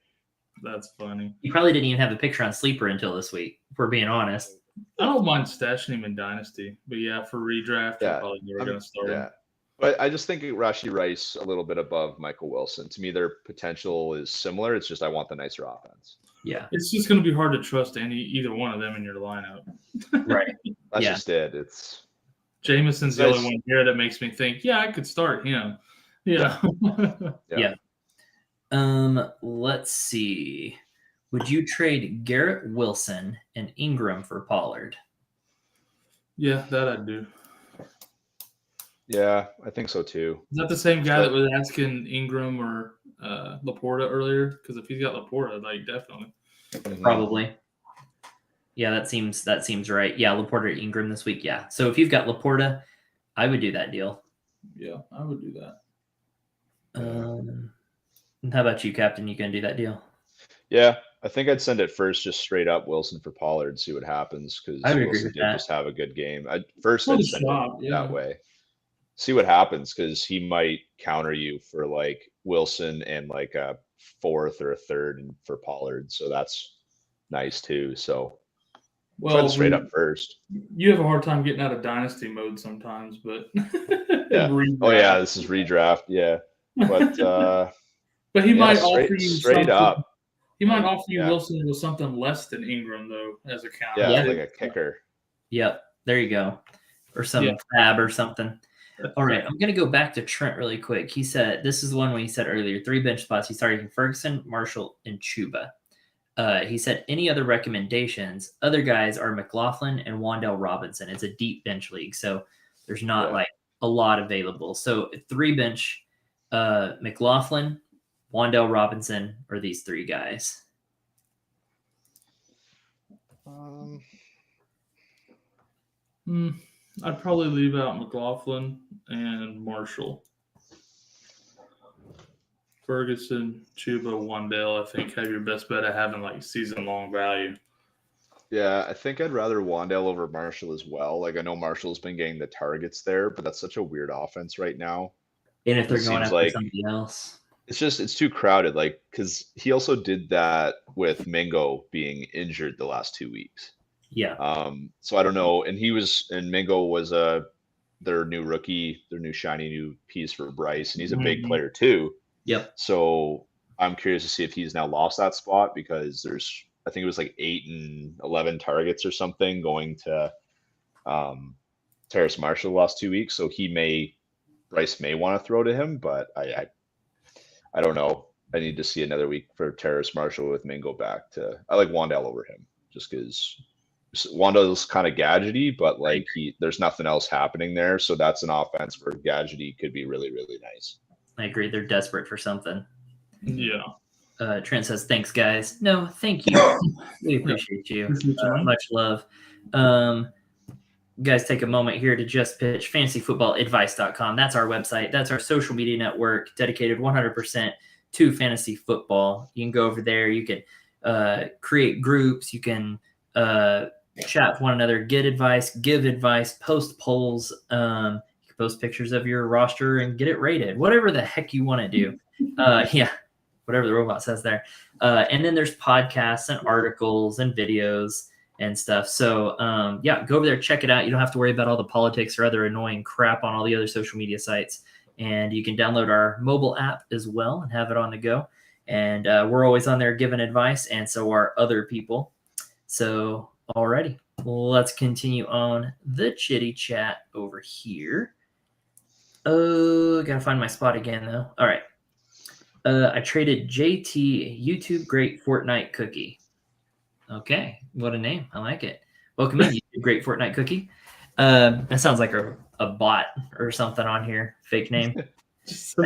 That's funny. He probably didn't even have a picture on Sleeper until this week, if we're being honest. I don't mind stashing him in Dynasty, but yeah, for redraft, Yeah. I'm probably never going to start him. But I just think Rashee Rice a little bit above Michael Wilson. To me, their potential is similar. It's just I want the nicer offense. Yeah. It's just going to be hard to trust either one of them in your lineup. Right. That's just it. It's Jameson's the only one here that makes me think, yeah, I could start him. Yeah. Yeah. Let's see. Would you trade Garrett Wilson and Ingram for Pollard? Yeah, that I'd do. Yeah, I think so too. Is that the same guy that was asking Ingram or Laporta earlier? Because if he's got Laporta, like definitely. Probably. Yeah, that seems right. Yeah, Laporta or Ingram this week. Yeah. So if you've got Laporta, I would do that deal. Yeah, I would do that. How about you, Captain? You gonna do that deal? Yeah, I think I'd send it first, just straight up Wilson for Pollard, see what happens, because Wilson did just have a good game. I'd send it that way. See what happens, because he might counter you for like Wilson and like a 4th or a 3rd for Pollard, so that's nice too. So try it straight up first. You have a hard time getting out of dynasty mode sometimes, but yeah. Oh yeah, this is redraft. Yeah, but he might offer you straight up. He might offer you Wilson with something less than Ingram though as a counter. Yeah, like a kicker. Yep, there you go, or some fab or something. All right, I'm going to go back to Trent really quick. He said, this is the one when he said earlier, 3 bench spots. He started Ferguson, Marshall, and Chuba. He said, any other recommendations? Other guys are McLaughlin and Wan'Dale Robinson. It's a deep bench league, so there's not like a lot available. So 3 bench, McLaughlin, Wan'Dale Robinson, or these 3 guys? I'd probably leave out McLaughlin and Marshall. Ferguson, Chuba, Wan'Dale, I think have your best bet at having like season-long value. Yeah, I think I'd rather Wan'Dale over Marshall as well. Like I know Marshall's been getting the targets there, but that's such a weird offense right now. And if they're going after somebody else. It's too crowded, like, because he also did that with Mingo being injured the last 2 weeks. Yeah. So I don't know. And Mingo was their new rookie, their new shiny new piece for Bryce, and he's a big player too. Yep. So I'm curious to see if he's now lost that spot, because I think it was like 8 and 11 targets or something going to Terrace Marshall the last 2 weeks. So Bryce may want to throw to him, but I don't know. I need to see another week for Terrace Marshall with Mingo back. I like Wan'Dale over him just because Wan'Dale's kind of gadgety, but like there's nothing else happening there. So that's an offense where gadgety could be really, really nice. I agree. They're desperate for something. Yeah. Trent says, thanks, guys. No, thank you. We appreciate you. Much love. Guys, take a moment here to just pitch fantasyfootballadvice.com. That's our website. That's our social media network dedicated 100% to fantasy football. You can go over there. You can create groups. You can chat with one another, get advice, give advice, post polls. You can post pictures of your roster and get it rated. Whatever the heck you want to do. Whatever the robot says there. And then there's podcasts and articles and videos and stuff. So, go over there, check it out. You don't have to worry about all the politics or other annoying crap on all the other social media sites. And you can download our mobile app as well and have it on the go. And we're always on there giving advice, and so are other people. So, alrighty, let's continue on the chitty chat over here. Oh, gotta find my spot again, though. All right. I traded JT YouTube Great Fortnite Cookie. Okay, what a name. I like it. Welcome in, YouTube Great Fortnite Cookie. That sounds like a bot or something on here. Fake name. Just a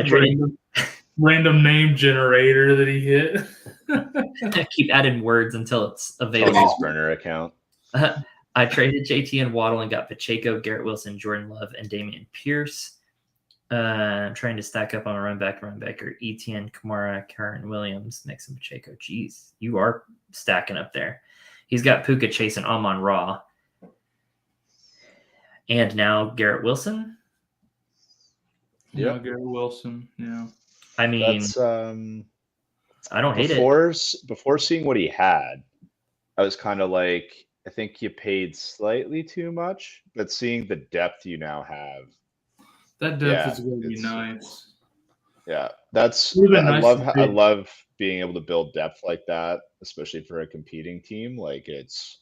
random name generator that he hit. Keep adding words until it's available. Tony's burner account. I traded JT and Waddle and got Pacheco, Garrett Wilson, Jordan Love, and Damian Pierce. Trying to stack up on a runbacker, Etienne, Kamara, Karen Williams, Mixon, Pacheco. Jeez, you are stacking up there. He's got Puka, Chase, and Amon-Ra. And now Garrett Wilson. Yeah, Garrett Wilson. Yeah. I mean, That's I don't hate it. Before seeing what he had, I was kind of like, I think you paid slightly too much, but seeing the depth you now have, that depth is going to be nice. Yeah, that's I love being able to build depth like that, especially for a competing team. Like it's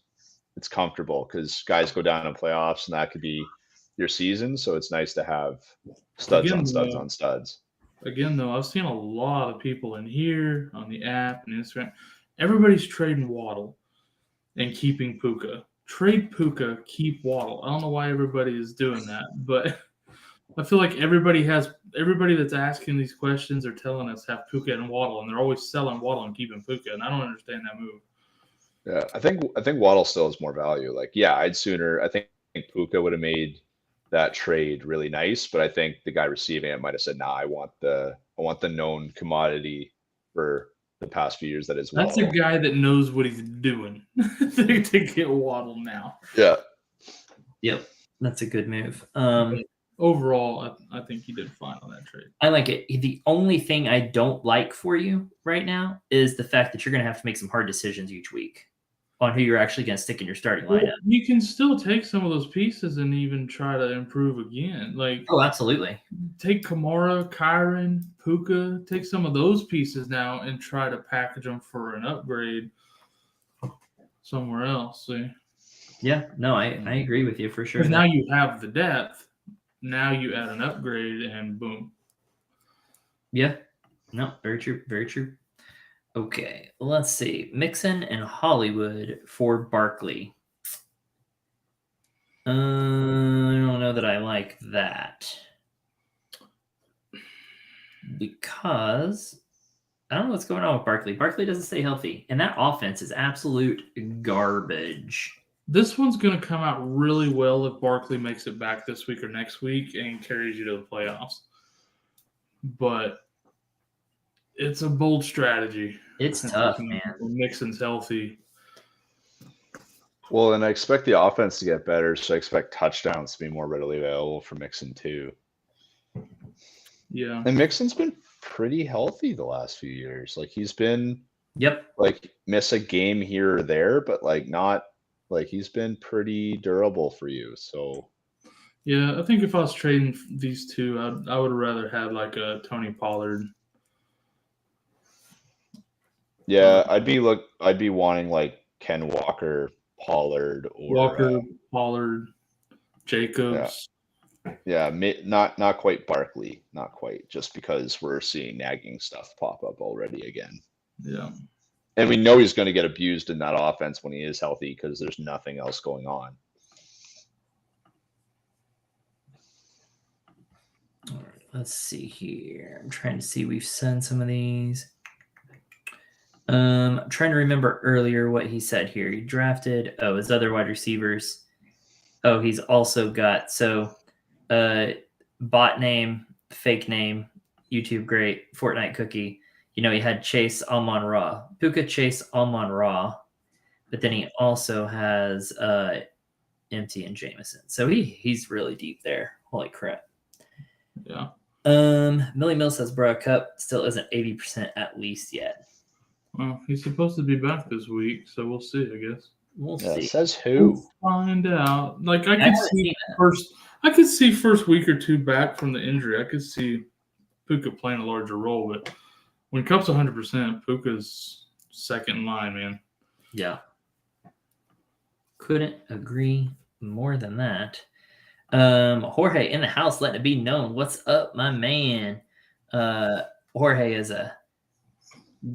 comfortable because guys go down in playoffs, and that could be your season. So it's nice to have studs on studs. Again, though, I've seen a lot of people in here on the app and Instagram. Everybody's trading Waddle and keeping Puka. Trade Puka, keep Waddle. I don't know why everybody is doing that, but I feel like everybody that's asking these questions are telling us have Puka and Waddle, and they're always selling Waddle and keeping Puka, and I don't understand that move. Yeah, I think Waddle still has more value. Like, yeah, I think Puka would have made that trade really nice, but I think the guy receiving it might have said, "Nah, I want the known commodity for the past few years that is Waddle." That's a guy that knows what he's doing to get Waddle now. Yeah. Yep, that's a good move. Overall, I think he did fine on that trade. I like it. The only thing I don't like for you right now is the fact that you're going to have to make some hard decisions each week on who you're actually going to stick in your starting lineup. You can still take some of those pieces and even try to improve again. Like, oh, absolutely. Take Kamara, Kyron, Puka, take some of those pieces now and try to package them for an upgrade somewhere else. See? Yeah, no, I agree with you for sure. Because now you have the depth. Now you add an upgrade and boom. Yeah. No, very true. Very true. Okay, let's see. Mixon and Hollywood for Barkley. I don't know that I like that. Because I don't know what's going on with Barkley. Barkley doesn't stay healthy. And that offense is absolute garbage. This one's going to come out really well if Barkley makes it back this week or next week and carries you to the playoffs. But it's a bold strategy. It's tough, man. When Mixon's healthy. Well, and I expect the offense to get better, so I expect touchdowns to be more readily available for Mixon too. Yeah. And Mixon's been pretty healthy the last few years. Like he's been like miss a game here or there, but like not like he's been pretty durable for you. So yeah, I think if I was trading these two, I would rather have like a Tony Pollard. Yeah, I'd be wanting like Ken Walker, Pollard, or Pollard, Jacobs. Yeah, not quite Barkley, not quite, just because we're seeing nagging stuff pop up already again. Yeah. And we know he's going to get abused in that offense when he is healthy because there's nothing else going on. All right, let's see here. I'm trying to see. We've sent some of these. I'm trying to remember earlier what he said here. He drafted, his other wide receivers. Oh, he's also got, bot name, fake name, YouTube great, Fortnite cookie. You know, he had Chase Amon-Ra, Puka, Chase Amon-Ra, but then he also has Empty and Jameson. So he's really deep there. Holy crap. Yeah. Millie Mills says Bro Cup still isn't 80% at least yet. Well, he's supposed to be back this week, so we'll see, I guess. We'll see. Says who? We'll find out. Like I could see first week or two back from the injury. I could see Puka playing a larger role, but when Cup's 100%, Puka's second in line, man. Yeah. Couldn't agree more than that. Jorge in the house, letting it be known. What's up, my man? Jorge is a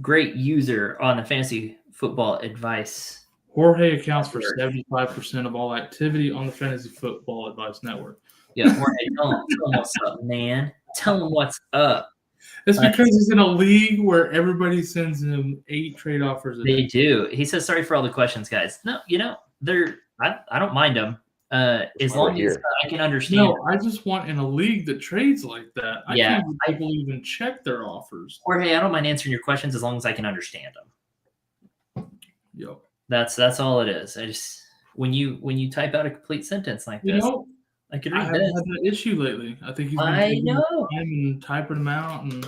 great user on the fantasy football advice. Jorge accounts for 75% of all activity on the Fantasy Football Advice Network. Yeah, Jorge, tell him what's up, man. Tell him what's up. It's because he's in a league where everybody sends him 8 trade offers a day. They do. He says, sorry for all the questions, guys. No, I don't mind them. As long as I can understand. No, I just want in a league that trades like that. I can't have people even check their offers. Jorge, I don't mind answering your questions as long as I can understand them. Yep. That's all it is. I just when you type out a complete sentence like this, I can read I haven't had that issue lately. I think he's been taking time and typing them out, and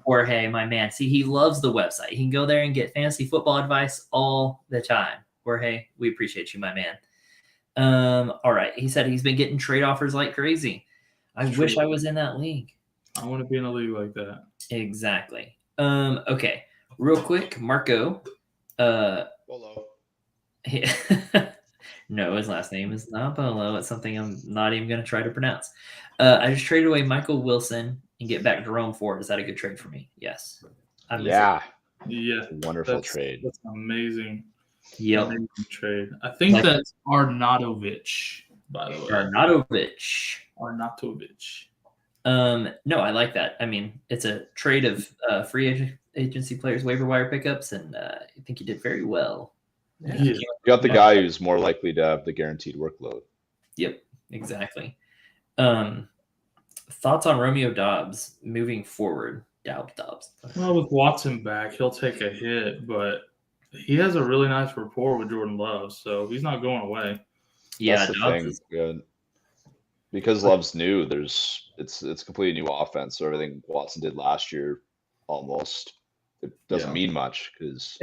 Jorge, my man, see, he loves the website. He can go there and get fantasy football advice all the time. Jorge, we appreciate you, my man. All right. He said he's been getting trade offers like crazy. I wish I was in that league. I want to be in a league like that. Exactly. Okay. Real quick, Marco. Polo. No, his last name is not Polo. It's something I'm not even going to try to pronounce. I just traded away Michael Wilson and get back Jerome Ford. Is that a good trade for me? Yes. Yeah. Wonderful trade. That's amazing. Yep. Amazing trade. I think that's Arnautovic, by the way. Arnautovic. No, I like that. I mean, it's a trade of free agency players, waiver wire pickups, and I think you did very well. Yeah. You got the guy who's more likely to have the guaranteed workload. Yep, exactly. Thoughts on Romeo Doubs moving forward? Doubs. Well, with Watson back, he'll take a hit, but he has a really nice rapport with Jordan Love, so he's not going away. Yeah, that's the thing. Good. Because Love's new, it's a completely new offense. So everything Watson did last year, almost it doesn't mean much because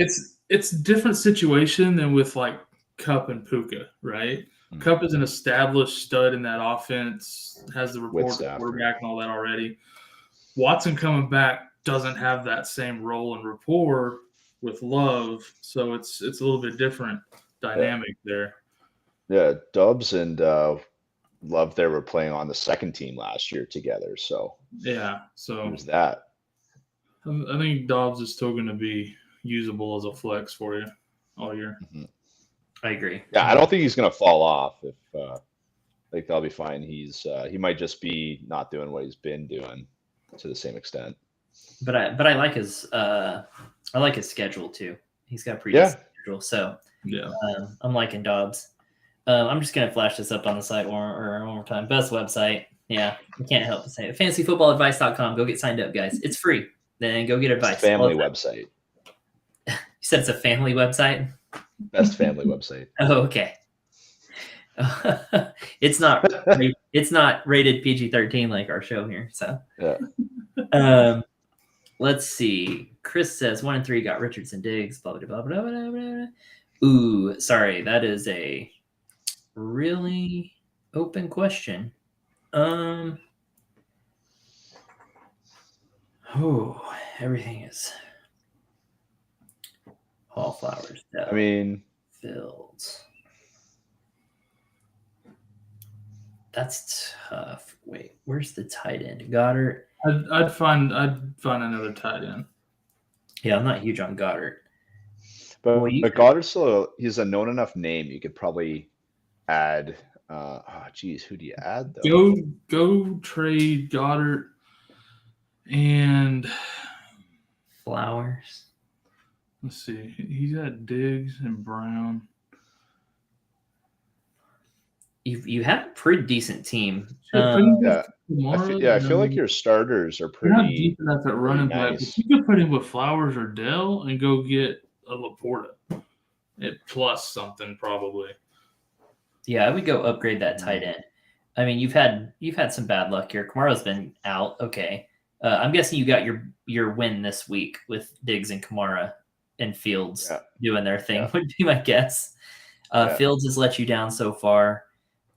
Yeah, Doubs and Love there were playing on the second team last year together, so so there's that. I think Dobbs is still going to be usable as a flex for you all year. Mm-hmm. I agree. Yeah, I don't think he's going to fall off. If like that'll be fine. He might just be not doing what he's been doing to the same extent. But I like his schedule too. He's got a pretty decent schedule, so I'm liking Dobbs. I'm just gonna flash this up on the site one more time. Best website. Yeah, I can't help but say it. FantasyFootballAdvice.com. Go get signed up, guys. It's free. Then go get advice. It's a family website. You said it's a family website? Best family website. Oh, okay. It's not rated PG-13 like our show here. So let's see. Chris says 1 and 3 got Richardson, Diggs, blah blah blah blah blah blah. Ooh, sorry, that is a really open question. Everything is Wallflowers. I mean, Fields. That's tough. Wait, where's the tight end? Goddard. I'd find another tight end. Yeah, I'm not huge on Goddard. But Goddard's still he's a known enough name. You could probably add. Who do you add though? Go trade Goddard and Flowers. Let's see. He's got Diggs and Brown. You have a pretty decent team. I feel like your starters are pretty. You're not deep enough at running back. But you could put him with Flowers or Dell and go get a Laporta at plus something probably. Yeah, I would go upgrade that tight end. I mean, you've had some bad luck here. Kamara's been out. Okay, I'm guessing you got your win this week with Diggs and Kamara and Fields doing their thing. Would be my guess. Fields has let you down so far.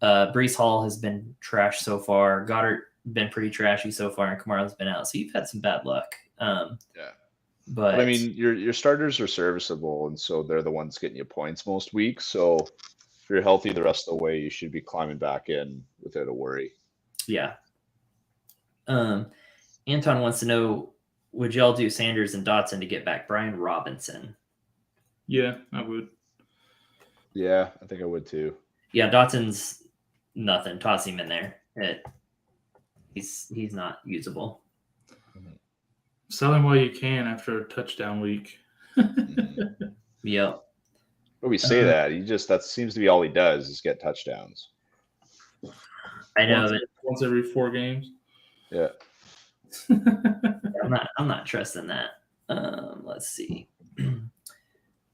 Breece Hall has been trash so far. Goddard been pretty trashy so far, and Kamara's been out. So you've had some bad luck. But I mean, your starters are serviceable, and so they're the ones getting you points most weeks. So if you're healthy the rest of the way, you should be climbing back in without a worry. Yeah. Anton wants to know, would y'all do Sanders and Dotson to get back Brian Robinson? Yeah, I would. Yeah, I think I would too. Yeah, Dotson's nothing. Toss him in there. He's not usable. Sell him while you can after a touchdown week. Yep. But we say that seems to be all he does is get touchdowns. I know that once every 4 games. Yeah. I'm not trusting that. Let's see.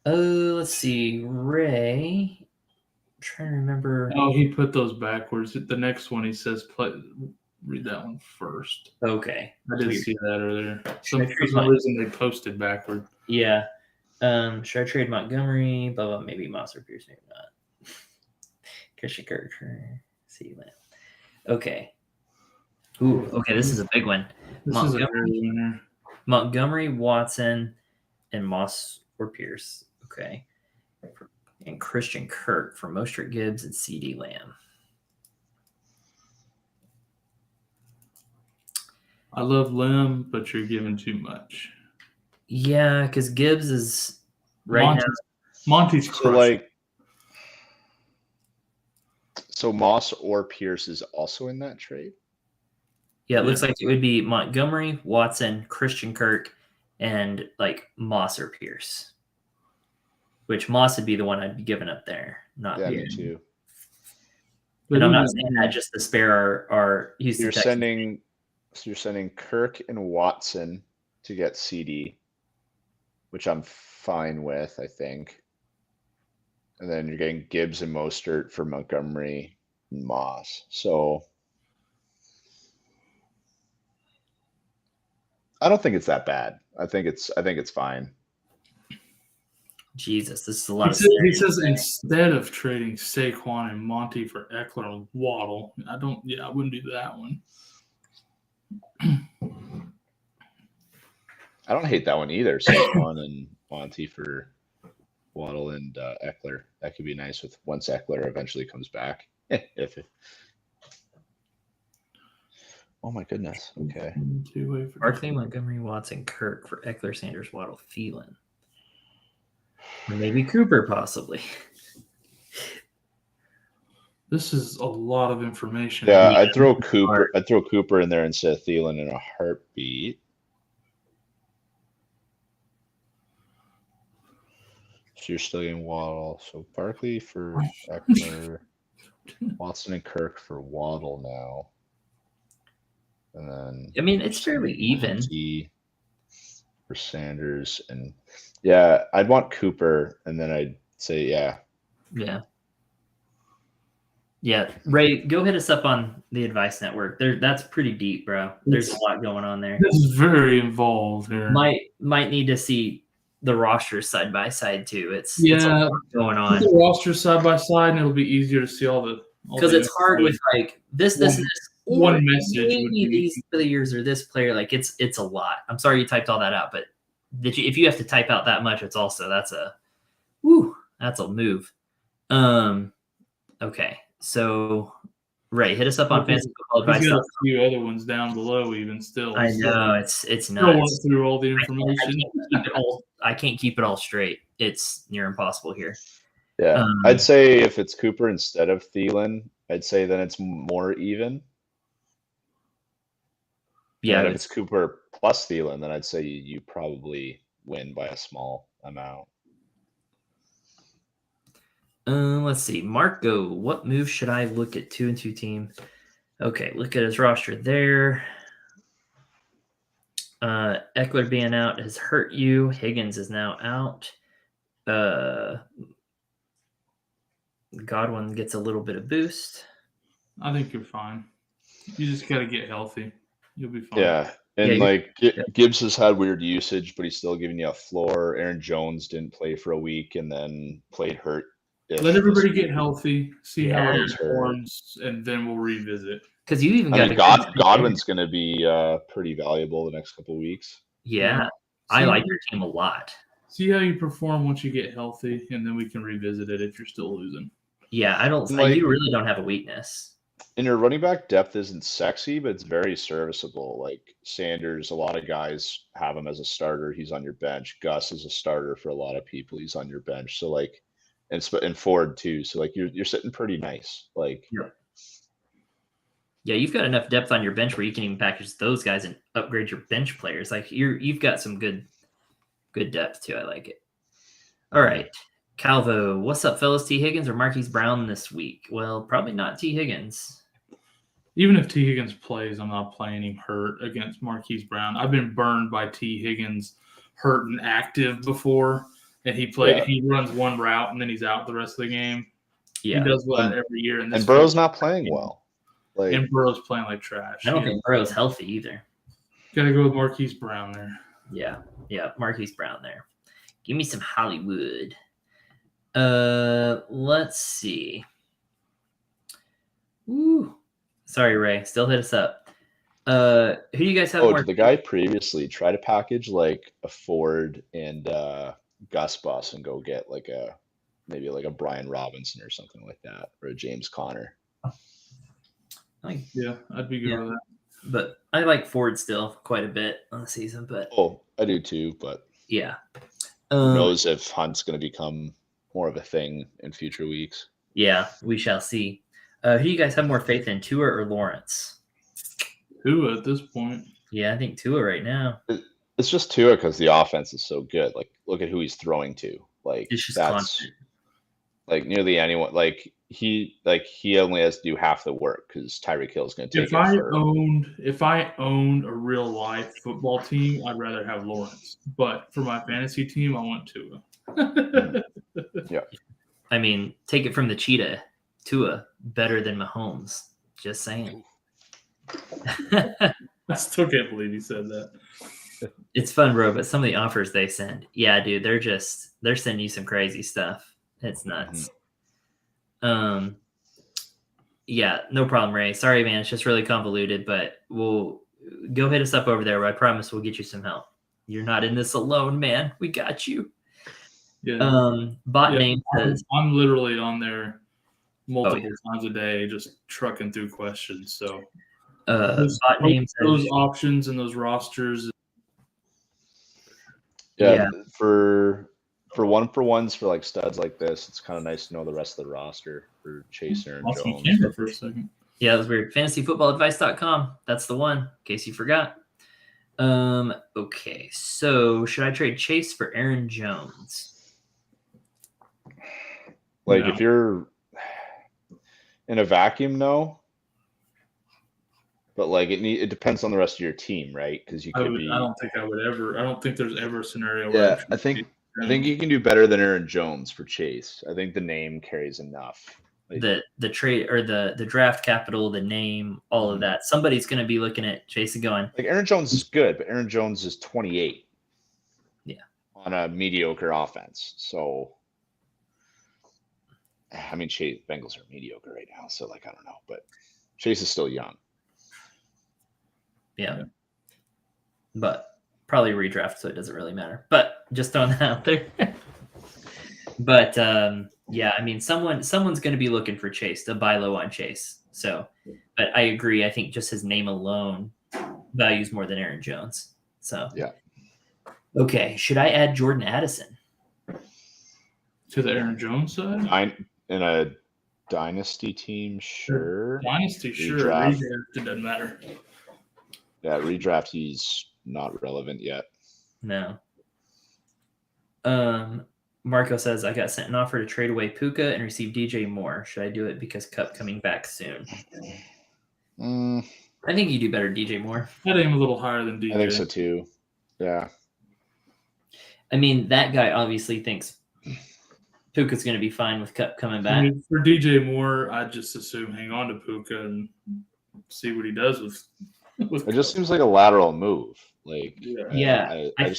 Let's see. Ray. I'm trying to remember. Oh, he put those backwards. The next one he says read that one first. Okay. I did see that earlier. For some reason they posted backward. Yeah. Should I trade Montgomery? Blah blah. Maybe Moss or Pierce. Maybe not. Christian Kirk. See Lamb. Okay. Ooh. Okay. This is a big one. Montgomery, Watson, and Moss or Pierce. Okay. And Christian Kirk for Mostert, Gibbs, and CD Lamb. I love Lamb, but you're giving too much. Yeah, because Gibbs is now. Monty's crushing. So Moss or Pierce is also in that trade? Yeah, it looks like it would be Montgomery, Watson, Christian Kirk, and like Moss or Pierce. Which Moss would be the one I'd be giving up there, not Pierce. Me too. And I'm not saying that just to spare our Houston Texans. So you're sending Kirk and Watson to get CD, which I'm fine with, I think. And then you're getting Gibbs and Mostert for Montgomery and Moss. So I don't think it's that bad. I think it's fine. Jesus, this is a lot. He says instead of trading Saquon and Monty for Eckler and Waddle, I wouldn't do that one. I don't hate that one either. Saquon and Monty for Waddle and Eckler. That could be nice once Eckler eventually comes back. Oh my goodness. Okay. Barkley, Montgomery, Watson, Kirk for Eckler, Sanders, Waddle, Thielen. Or maybe Cooper, possibly. This is a lot of information. Yeah, I'd throw Cooper in there instead of Thielen in a heartbeat. So you're still getting Waddle. So Barkley for Eckler, Watson and Kirk for Waddle now. And then I mean, it's fairly even. For Sanders and I'd want Cooper, and then I'd say Yeah, Ray, go hit us up on the Advice Network. That's pretty deep, bro. There's a lot going on there. This is very involved here. Might need to see the rosters side by side too. It's a lot going on. The rosters side by side, and it'll be easier to see all the. Because it's hard with like this, one message. Maybe these players or this player, like it's a lot. I'm sorry you typed all that out, but if you have to type out that much, that's a move. Okay. So, Ray, hit us up on Fantasy Football Advice. Got a few other ones down below, even still. I know it's nuts. I went through all the information. I can't keep it all straight. It's near impossible here. Yeah, I'd say if it's Cooper instead of Thielen, I'd say then it's more even. Yeah, and if it's Cooper plus Thielen, then I'd say you probably win by a small amount. Let's see. Marco, what move should I look at 2-2 team? Okay, look at his roster there. Eckler being out has hurt you. Higgins is now out. Godwin gets a little bit of boost. I think you're fine. You just got to get healthy. You'll be fine. Yeah. And Gibbs has had weird usage, but he's still giving you a floor. Aaron Jones didn't play for a week and then played hurt. Let everybody get healthy, see how it performs, and then we'll revisit. Because you even got Godwin's going to be pretty valuable the next couple of weeks. Yeah, I like your team a lot. See how you perform once you get healthy, and then we can revisit it if you're still losing. Yeah, you really don't have a weakness. And your running back depth isn't sexy, but it's very serviceable. Like Sanders, a lot of guys have him as a starter. He's on your bench. Gus is a starter for a lot of people. He's on your bench. So and Ford too. So like you're sitting pretty nice. Like yeah, you've got enough depth on your bench where you can even package those guys and upgrade your bench players. Like you've got some good depth too. I like it. All right. Calvo, what's up, fellas? T. Higgins or Marquise Brown this week? Well, probably not T. Higgins. Even if T. Higgins plays, I'm not playing him hurt against Marquise Brown. I've been burned by T. Higgins hurt and active before, and he runs one route and then he's out the rest of the game. Yeah. He does that every year. And Burrow's not playing well. Like, and Burrow's playing like trash. I don't think Burrow's healthy either. Got to go with Marquise Brown there. Yeah, Marquise Brown there. Give me some Hollywood. Let's see. Ooh. Sorry, Ray. Still hit us up. Who do you guys have more? Did the guy previously try to package like a Ford and Gus Bus and go get maybe a Brian Robinson or something like that, or a James Conner? Yeah, I'd be good with that. But I like Ford still quite a bit on the season. But I do too. But yeah, who knows if Hunt's going to become more of a thing in future weeks? Yeah, we shall see. Who do you guys have more faith in, Tua or Lawrence? Tua at this point. Yeah, I think Tua right now. It's just Tua because the offense is so good. Like, look at who he's throwing to. Like, It's just that's constant. like nearly anyone. Like he only has to do half the work because Tyreek Hill is going to take If I owned a real life football team, I'd rather have Lawrence. But for my fantasy team, I want Tua. Yeah. I mean, take it from the cheetah. Tua better than Mahomes. Just saying. I still can't believe he said that. It's fun, bro, but some of the offers they send, yeah, dude, they're sending you some crazy stuff. It's nuts. Yeah, no problem, Ray. Sorry, man. It's just really convoluted, but we'll go hit us up over there. I promise we'll get you some help. You're not in this alone, man. We got you. Yeah. Name says I'm literally on there multiple times a day, just trucking through questions. So those options and those rosters. Yeah. For ones for like studs like this, it's kind of nice to know the rest of the roster for Chase and Jones. For a second. Yeah, that was weird. FantasyFootballAdvice.com. That's the one, in case you forgot. Okay, so should I trade Chase for Aaron Jones? Like, if you're in a vacuum, no. But like it depends on the rest of your team, right? Because you could be. I don't think there's ever a scenario where. Yeah, I think you can do better than Aaron Jones for Chase. I think the name carries enough. Like, the trade or the draft capital, the name, all of that. Somebody's going to be looking at Chase and going, like, Aaron Jones is good, but Aaron Jones is 28. Yeah. On a mediocre offense, so. I mean, Bengals are mediocre right now, so like I don't know, but Chase is still young. Yeah. But probably redraft, so it doesn't really matter. But just throwing that out there. But yeah, I mean, someone's going to be looking for Chase to buy low on Chase. So, but I agree. I think just his name alone values more than Aaron Jones. So yeah. Okay, should I add Jordan Addison to the Aaron Jones side? In a dynasty team, sure. Dynasty, sure. Redraft, it doesn't matter. Yeah, redraft, he's not relevant yet. No. Marco says, I got sent an offer to trade away Puka and receive DJ Moore. Should I do it because Cup coming back soon? I think you do better, DJ Moore. I think I'm a little higher than DJ. I think so too. Yeah. I mean, that guy obviously thinks Puka's going to be fine with Cup coming back. I mean, for DJ Moore, I'd just assume hang on to Puka and see what he does with it just seems like a lateral move. Like, yeah, I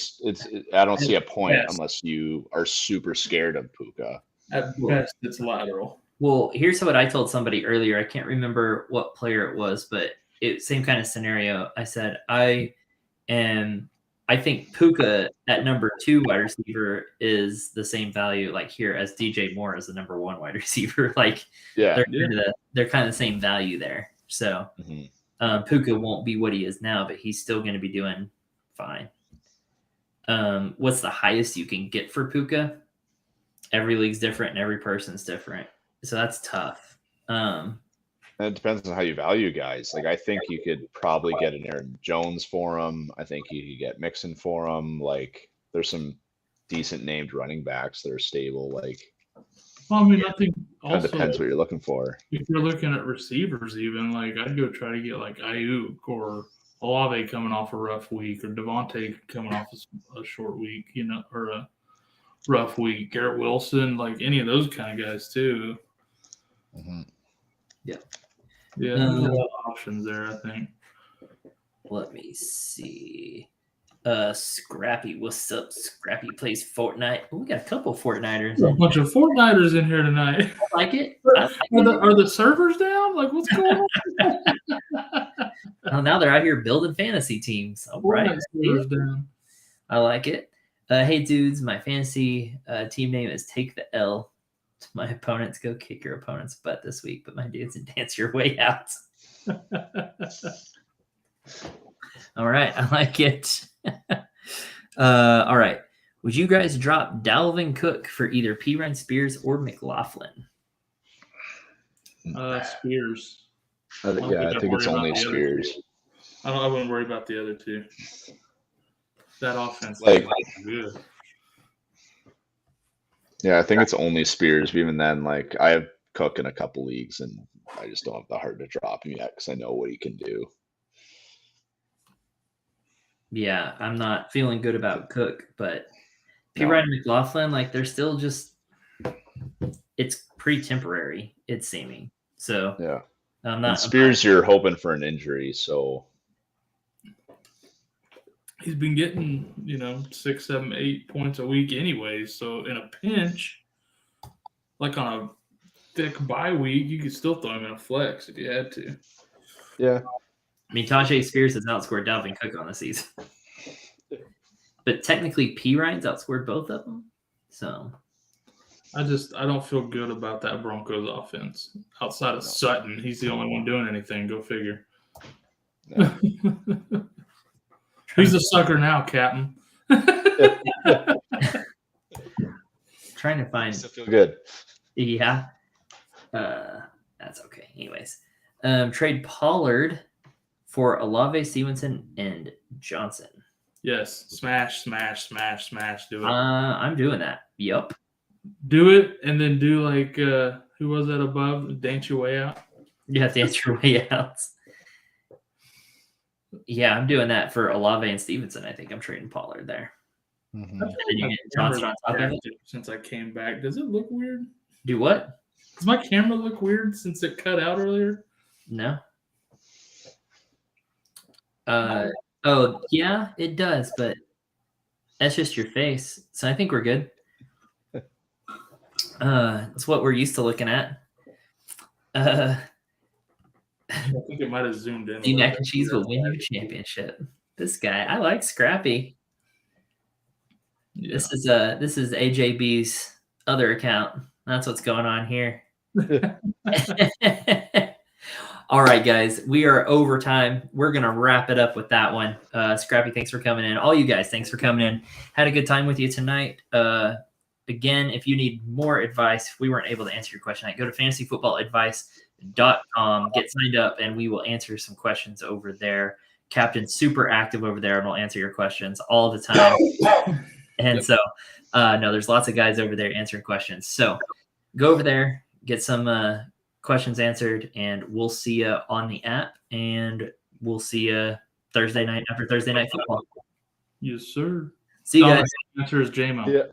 don't see a point unless you are super scared of Puka. At best, it's lateral. Well, here's what I told somebody earlier. I can't remember what player it was, but same kind of scenario. I said, I think Puka at number 2 wide receiver is the same value like here as DJ Moore as the number 1 wide receiver. Like, they're kind of the same value there. So Puka won't be what he is now, but he's still going to be doing fine. What's the highest you can get for Puka? every league's different and every person's different. So that's tough. And it depends on how you value guys. Like, I think you could probably get an Aaron Jones for him. I think you could get Mixon for him. Like, there's some decent named running backs that are stable. Like, Well, I mean, I think kind of also depends what you're looking for. if you're looking at receivers, even like I'd go try to get like Ayuk or Olave coming off a rough week, or Devontae coming off a short week, or a rough week. Garrett Wilson, like any of those kind of guys too. Mm-hmm. Yeah. Yeah, there's a lot of options there, I think. Let me see. Scrappy, what's up? Scrappy plays Fortnite. Oh, we got a couple Fortniters. There's a bunch of Fortniters in here tonight. I like it. Are the servers down? Like, what's going on? Oh, now they're out here building fantasy teams. All right. Servers down. I like it. Hey, dudes, my fantasy team name is Take the L. My opponents go kick your opponent's butt this week, but my dudes, dance your way out. All right. I like it. All right. Would you guys drop Dalvin Cook for either Pirine Spears or McLaughlin? Spears. I think it's only Spears. I wouldn't worry about the other two. That offense like is good. Yeah, I think it's only Spears. But even then, like, I have Cook in a couple leagues, and I just don't have the heart to drop him yet because I know what he can do. Yeah, I'm not feeling good about Cook, but Pirine and McLaughlin, like, they're still just – it's pretty temporary, it's seeming. So, yeah. I'm not – Spears, you're hoping for an injury, so – he's been getting, 6, 7, 8 points a week anyway. So in a pinch, like on a thick bye week, you could still throw him in a flex if you had to. Yeah. I mean, Tajay Spears has outscored Dalvin Cook on the season. But technically, Pirine's outscored both of them. So I don't feel good about that Broncos offense. Outside of Sutton, he's the only one doing anything. Go figure. Yeah. He's a sucker now, Captain. Trying to find. Still feel good. Yeah. That's okay. Anyways, trade Pollard for Olave, Stevenson, and Johnson. Yes. Smash. Do it. I'm doing that. Yup. Do it, and then do like who was that above? Dance your way out. You have to dance your way out. Yeah, I'm doing that for Olave and Stevenson. I think I'm trading Pollard there. Mm-hmm. And then you get Johnson on top of it. Since I came back, does it look weird? Do what? Does my camera look weird since it cut out earlier? No. Oh yeah, it does, but that's just your face. So I think we're good. It's what we're used to looking at. I think it might have zoomed in. The mac and cheese will win you a championship. This guy, I like Scrappy. Yeah. This is AJB's other account. That's what's going on here. All right, guys, we are over time. We're gonna wrap it up with that one. Scrappy, thanks for coming in. All you guys, thanks for coming in. Had a good time with you tonight. Again, if you need more advice, if we weren't able to answer your question, go to fantasyfootballadvice.com, get signed up, and we will answer some questions over there. Captain's super active over there and will answer your questions all the time. And so, no, there's lots of guys over there answering questions. So go over there, get some questions answered, and we'll see you on the app, and we'll see you Thursday night after Thursday Night Football. Yes, sir. See you guys. Answer is J-Mo. Yeah.